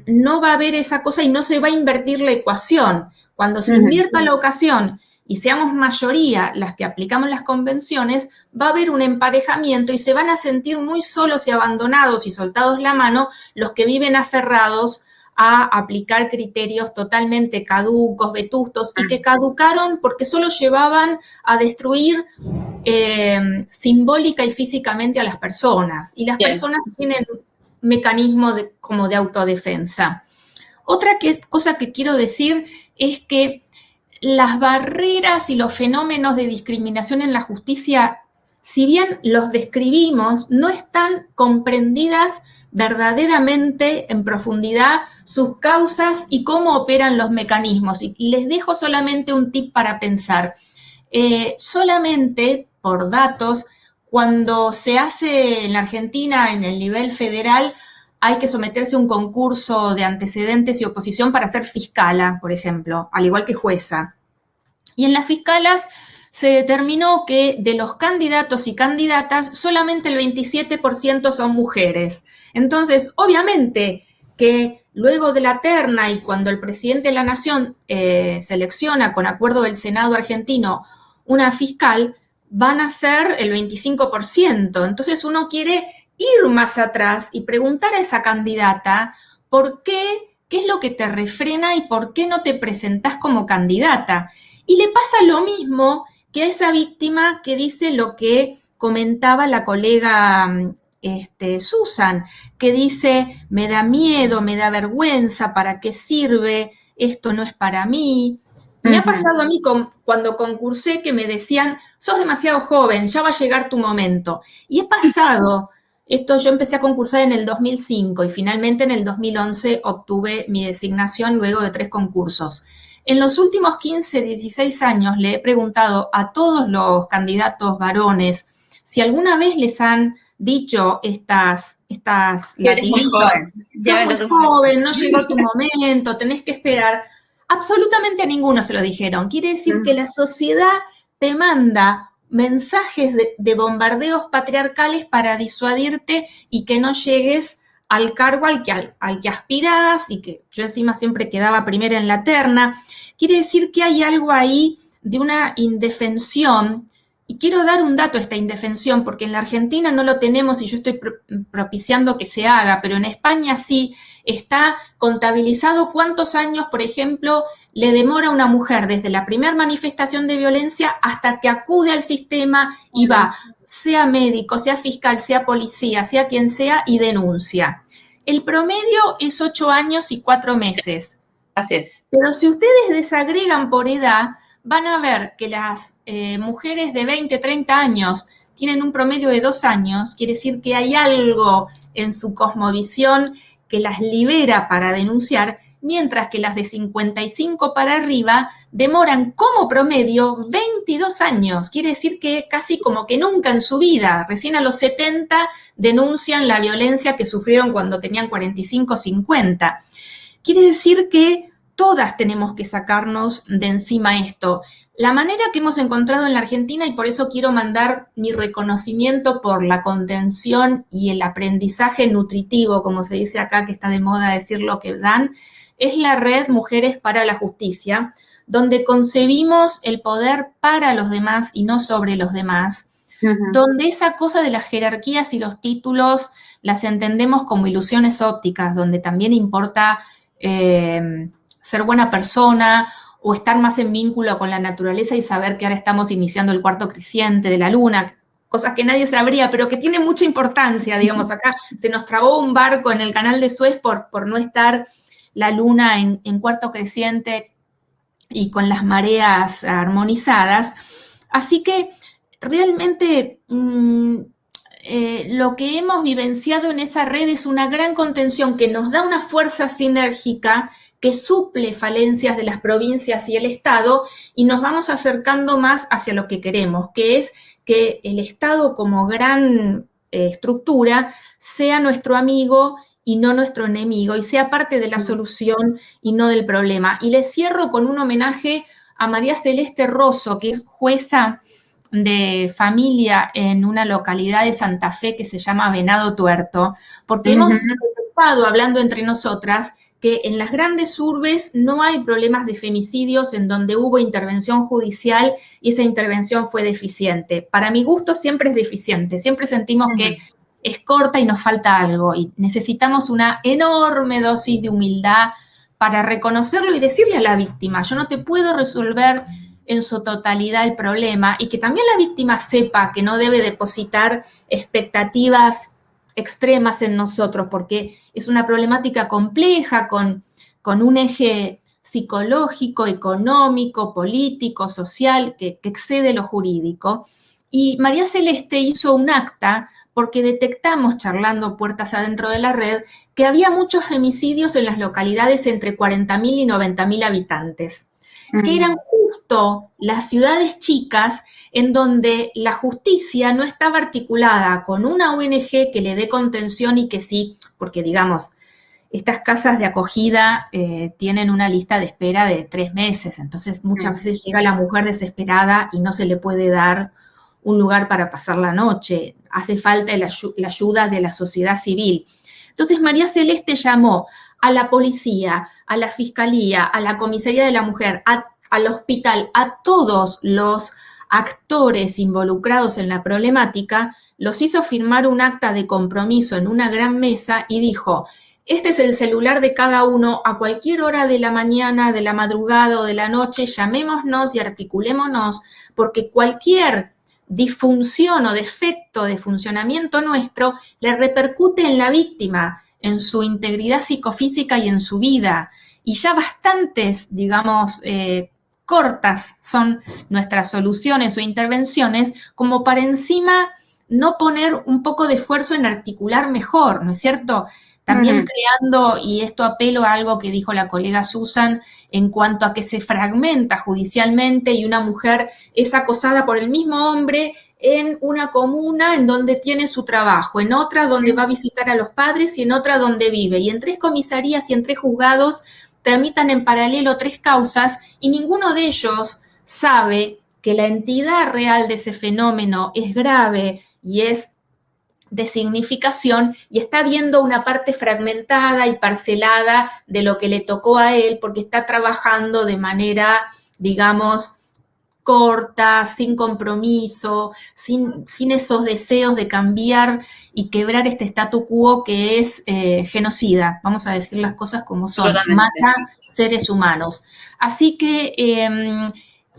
no va a haber esa cosa y no se va a invertir la ecuación. Cuando se invierta la ocasión y seamos mayoría las que aplicamos las convenciones, va a haber un emparejamiento y se van a sentir muy solos y abandonados y soltados la mano los que viven aferrados a aplicar criterios totalmente caducos, vetustos, y que caducaron porque solo llevaban a destruir simbólica y físicamente a las personas. Y las personas tienen un mecanismo como de autodefensa. Otra cosa que quiero decir es que las barreras y los fenómenos de discriminación en la justicia, si bien los describimos, no están comprendidas verdaderamente en profundidad sus causas y cómo operan los mecanismos. Y les dejo solamente un tip para pensar. Solamente por datos, cuando se hace en la Argentina en el nivel federal, hay que someterse a un concurso de antecedentes y oposición para ser fiscala, por ejemplo, al igual que jueza. Y en las fiscalas se determinó que de los candidatos y candidatas, solamente el 27% son mujeres. Entonces, obviamente que luego de la terna y cuando el presidente de la Nación selecciona con acuerdo del Senado argentino una fiscal, van a ser el 25%. Entonces uno quiere ir más atrás y preguntar a esa candidata por qué es lo que te refrena y por qué no te presentás como candidata. Y le pasa lo mismo que a esa víctima que dice lo que comentaba la colega Susan, que dice, me da miedo, me da vergüenza, ¿para qué sirve? Esto no es para mí. Me ha pasado a mí cuando concursé que me decían, sos demasiado joven, ya va a llegar tu momento. Y he pasado, yo empecé a concursar en el 2005 y finalmente en el 2011 obtuve mi designación luego de 3 concursos. En los últimos 15, 16 años le he preguntado a todos los candidatos varones si alguna vez les han dicho estas latiguillos, sos muy joven, no llegó tu momento, tenés que esperar, absolutamente a ninguno se lo dijeron. Quiere decir que la sociedad te manda mensajes de bombardeos patriarcales para disuadirte y que no llegues al cargo al que aspirás, y que yo encima siempre quedaba primera en la terna. Quiere decir que hay algo ahí de una indefensión, y quiero dar un dato a esta indefensión, porque en la Argentina no lo tenemos y yo estoy propiciando que se haga, pero en España sí está contabilizado cuántos años, por ejemplo, le demora a una mujer desde la primera manifestación de violencia hasta que acude al sistema y va, sea médico, sea fiscal, sea policía, sea quien sea, y denuncia. El promedio es 8 años y 4 meses. Así es. Pero si ustedes desagregan por edad, van a ver que las mujeres de 20, 30 años tienen un promedio de 2 años, quiere decir que hay algo en su cosmovisión que las libera para denunciar, mientras que las de 55 para arriba demoran como promedio 22 años. Quiere decir que casi como que nunca en su vida, recién a los 70 denuncian la violencia que sufrieron cuando tenían 45, 50. Quiere decir que todas tenemos que sacarnos de encima esto. La manera que hemos encontrado en la Argentina, y por eso quiero mandar mi reconocimiento por la contención y el aprendizaje nutritivo, como se dice acá, que está de moda decir lo que dan, es la red Mujeres para la Justicia, donde concebimos el poder para los demás y no sobre los demás, donde esa cosa de las jerarquías y los títulos las entendemos como ilusiones ópticas, donde también importa ser buena persona o estar más en vínculo con la naturaleza y saber que ahora estamos iniciando el cuarto creciente de la luna, cosas que nadie sabría, pero que tienen mucha importancia, digamos. Acá se nos trabó un barco en el canal de Suez por no estar la luna en cuarto creciente y con las mareas armonizadas. Así que realmente lo que hemos vivenciado en esa red es una gran contención que nos da una fuerza sinérgica que suple falencias de las provincias y el Estado, y nos vamos acercando más hacia lo que queremos, que es que el Estado como gran estructura sea nuestro amigo y no nuestro enemigo, y sea parte de la solución y no del problema. Y les cierro con un homenaje a María Celeste Rosso, que es jueza de familia en una localidad de Santa Fe que se llama Venado Tuerto, porque hemos estado hablando entre nosotras que en las grandes urbes no hay problemas de femicidios en donde hubo intervención judicial y esa intervención fue deficiente. Para mi gusto siempre es deficiente, siempre sentimos que es corta y nos falta algo, y necesitamos una enorme dosis de humildad para reconocerlo y decirle a la víctima, yo no te puedo resolver en su totalidad el problema, y que también la víctima sepa que no debe depositar expectativas extremas en nosotros, porque es una problemática compleja con un eje psicológico, económico, político, social, que excede lo jurídico. Y María Celeste hizo un acta porque detectamos, charlando puertas adentro de la red, que había muchos femicidios en las localidades entre 40.000 y 90.000 habitantes, que eran justo las ciudades chicas en donde la justicia no estaba articulada con una ONG que le dé contención y que sí, porque digamos, estas casas de acogida tienen una lista de espera de 3 meses, entonces muchas veces llega la mujer desesperada y no se le puede dar un lugar para pasar la noche, hace falta la ayuda de la sociedad civil. Entonces María Celeste llamó a la policía, a la fiscalía, a la comisaría de la mujer, al hospital, a todos los actores involucrados en la problemática, los hizo firmar un acta de compromiso en una gran mesa y dijo, este es el celular de cada uno, a cualquier hora de la mañana, de la madrugada o de la noche, llamémonos y articulémonos, porque cualquier disfunción o defecto de funcionamiento nuestro le repercute en la víctima, en su integridad psicofísica y en su vida. Y ya bastantes, digamos, cortas son nuestras soluciones o intervenciones, como para encima no poner un poco de esfuerzo en articular mejor, ¿no es cierto? también creando, y esto apelo a algo que dijo la colega Susan, en cuanto a que se fragmenta judicialmente y una mujer es acosada por el mismo hombre en una comuna en donde tiene su trabajo, en otra donde va a visitar a los padres y en otra donde vive. Y en 3 comisarías y en 3 juzgados tramitan en paralelo 3 causas y ninguno de ellos sabe que la entidad real de ese fenómeno es grave y es de significación y está viendo una parte fragmentada y parcelada de lo que le tocó a él porque está trabajando de manera, digamos, corta, sin compromiso, sin esos deseos de cambiar y quebrar este statu quo que es genocida, vamos a decir las cosas como son, mata seres humanos. Así que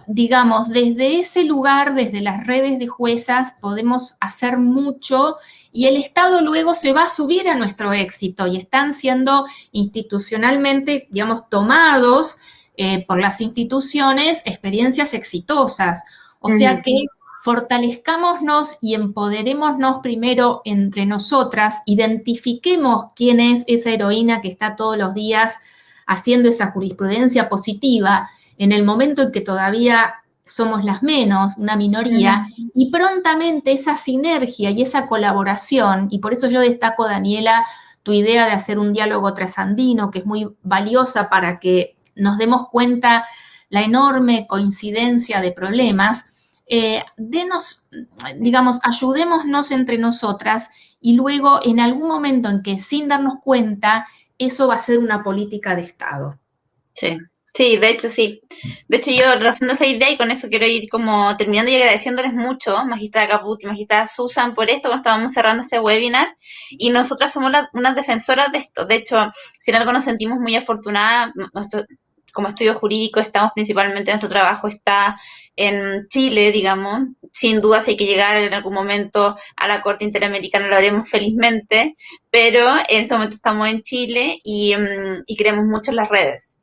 digamos, desde ese lugar, desde las redes de juezas, podemos hacer mucho y el Estado luego se va a subir a nuestro éxito y están siendo institucionalmente, digamos, tomados por las instituciones experiencias exitosas. O sea que fortalezcámonos y empoderémonos primero entre nosotras, identifiquemos quién es esa heroína que está todos los días haciendo esa jurisprudencia positiva, en el momento en que todavía somos las menos, una minoría, y prontamente esa sinergia y esa colaboración, y por eso yo destaco, Daniela, tu idea de hacer un diálogo trasandino, que es muy valiosa para que nos demos cuenta la enorme coincidencia de problemas, digamos, ayudémonos entre nosotras y luego en algún momento en que sin darnos cuenta, eso va a ser una política de Estado. Sí. Sí, de hecho sí. De hecho yo refundo esa idea y con eso quiero ir como terminando y agradeciéndoles mucho, magistrada Caput y magistrada Susan, por esto cuando estábamos cerrando este webinar y nosotras somos unas defensoras de esto. De hecho, si en algo nos sentimos muy afortunadas, como estudio jurídico estamos principalmente, nuestro trabajo está en Chile, digamos. Sin duda si hay que llegar en algún momento a la Corte Interamericana lo haremos felizmente, pero en este momento estamos en Chile y creemos mucho en las redes.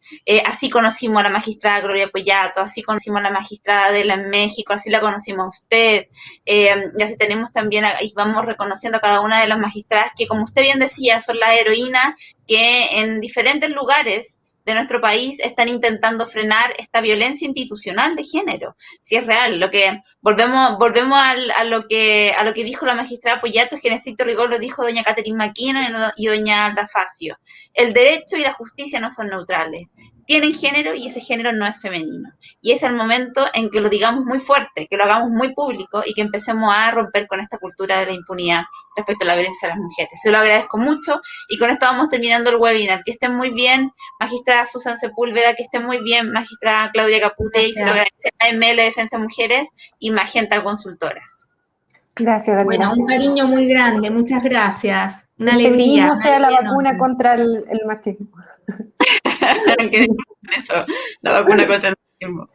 Así conocimos a la magistrada Gloria Poyato, así conocimos a la magistrada Adela en México, así la conocimos a usted, y así tenemos también, y vamos reconociendo a cada una de las magistradas que, como usted bien decía, son las heroínas que en diferentes lugares de nuestro país están intentando frenar esta violencia institucional de género. Si es real, lo que volvemos a lo que dijo la magistrada Poyato, es que en estricto rigor lo dijo doña Catherine McKinnon y doña Alda Facio. El derecho y la justicia no son neutrales. Tienen género y ese género no es femenino. Y es el momento en que lo digamos muy fuerte, que lo hagamos muy público y que empecemos a romper con esta cultura de la impunidad respecto a la violencia a las mujeres. Se lo agradezco mucho y con esto vamos terminando el webinar. Que estén muy bien, magistrada Susan Sepúlveda, que estén muy bien, magistrada Claudia Capute, y se lo agradece a ML Defensa de Mujeres y Magenta Consultoras. Gracias, Daniela. Bueno, un cariño muy grande, muchas gracias. Una el alegría. feminismo sea la vacuna contra el machismo. Eso, la vacuna contra el machismo.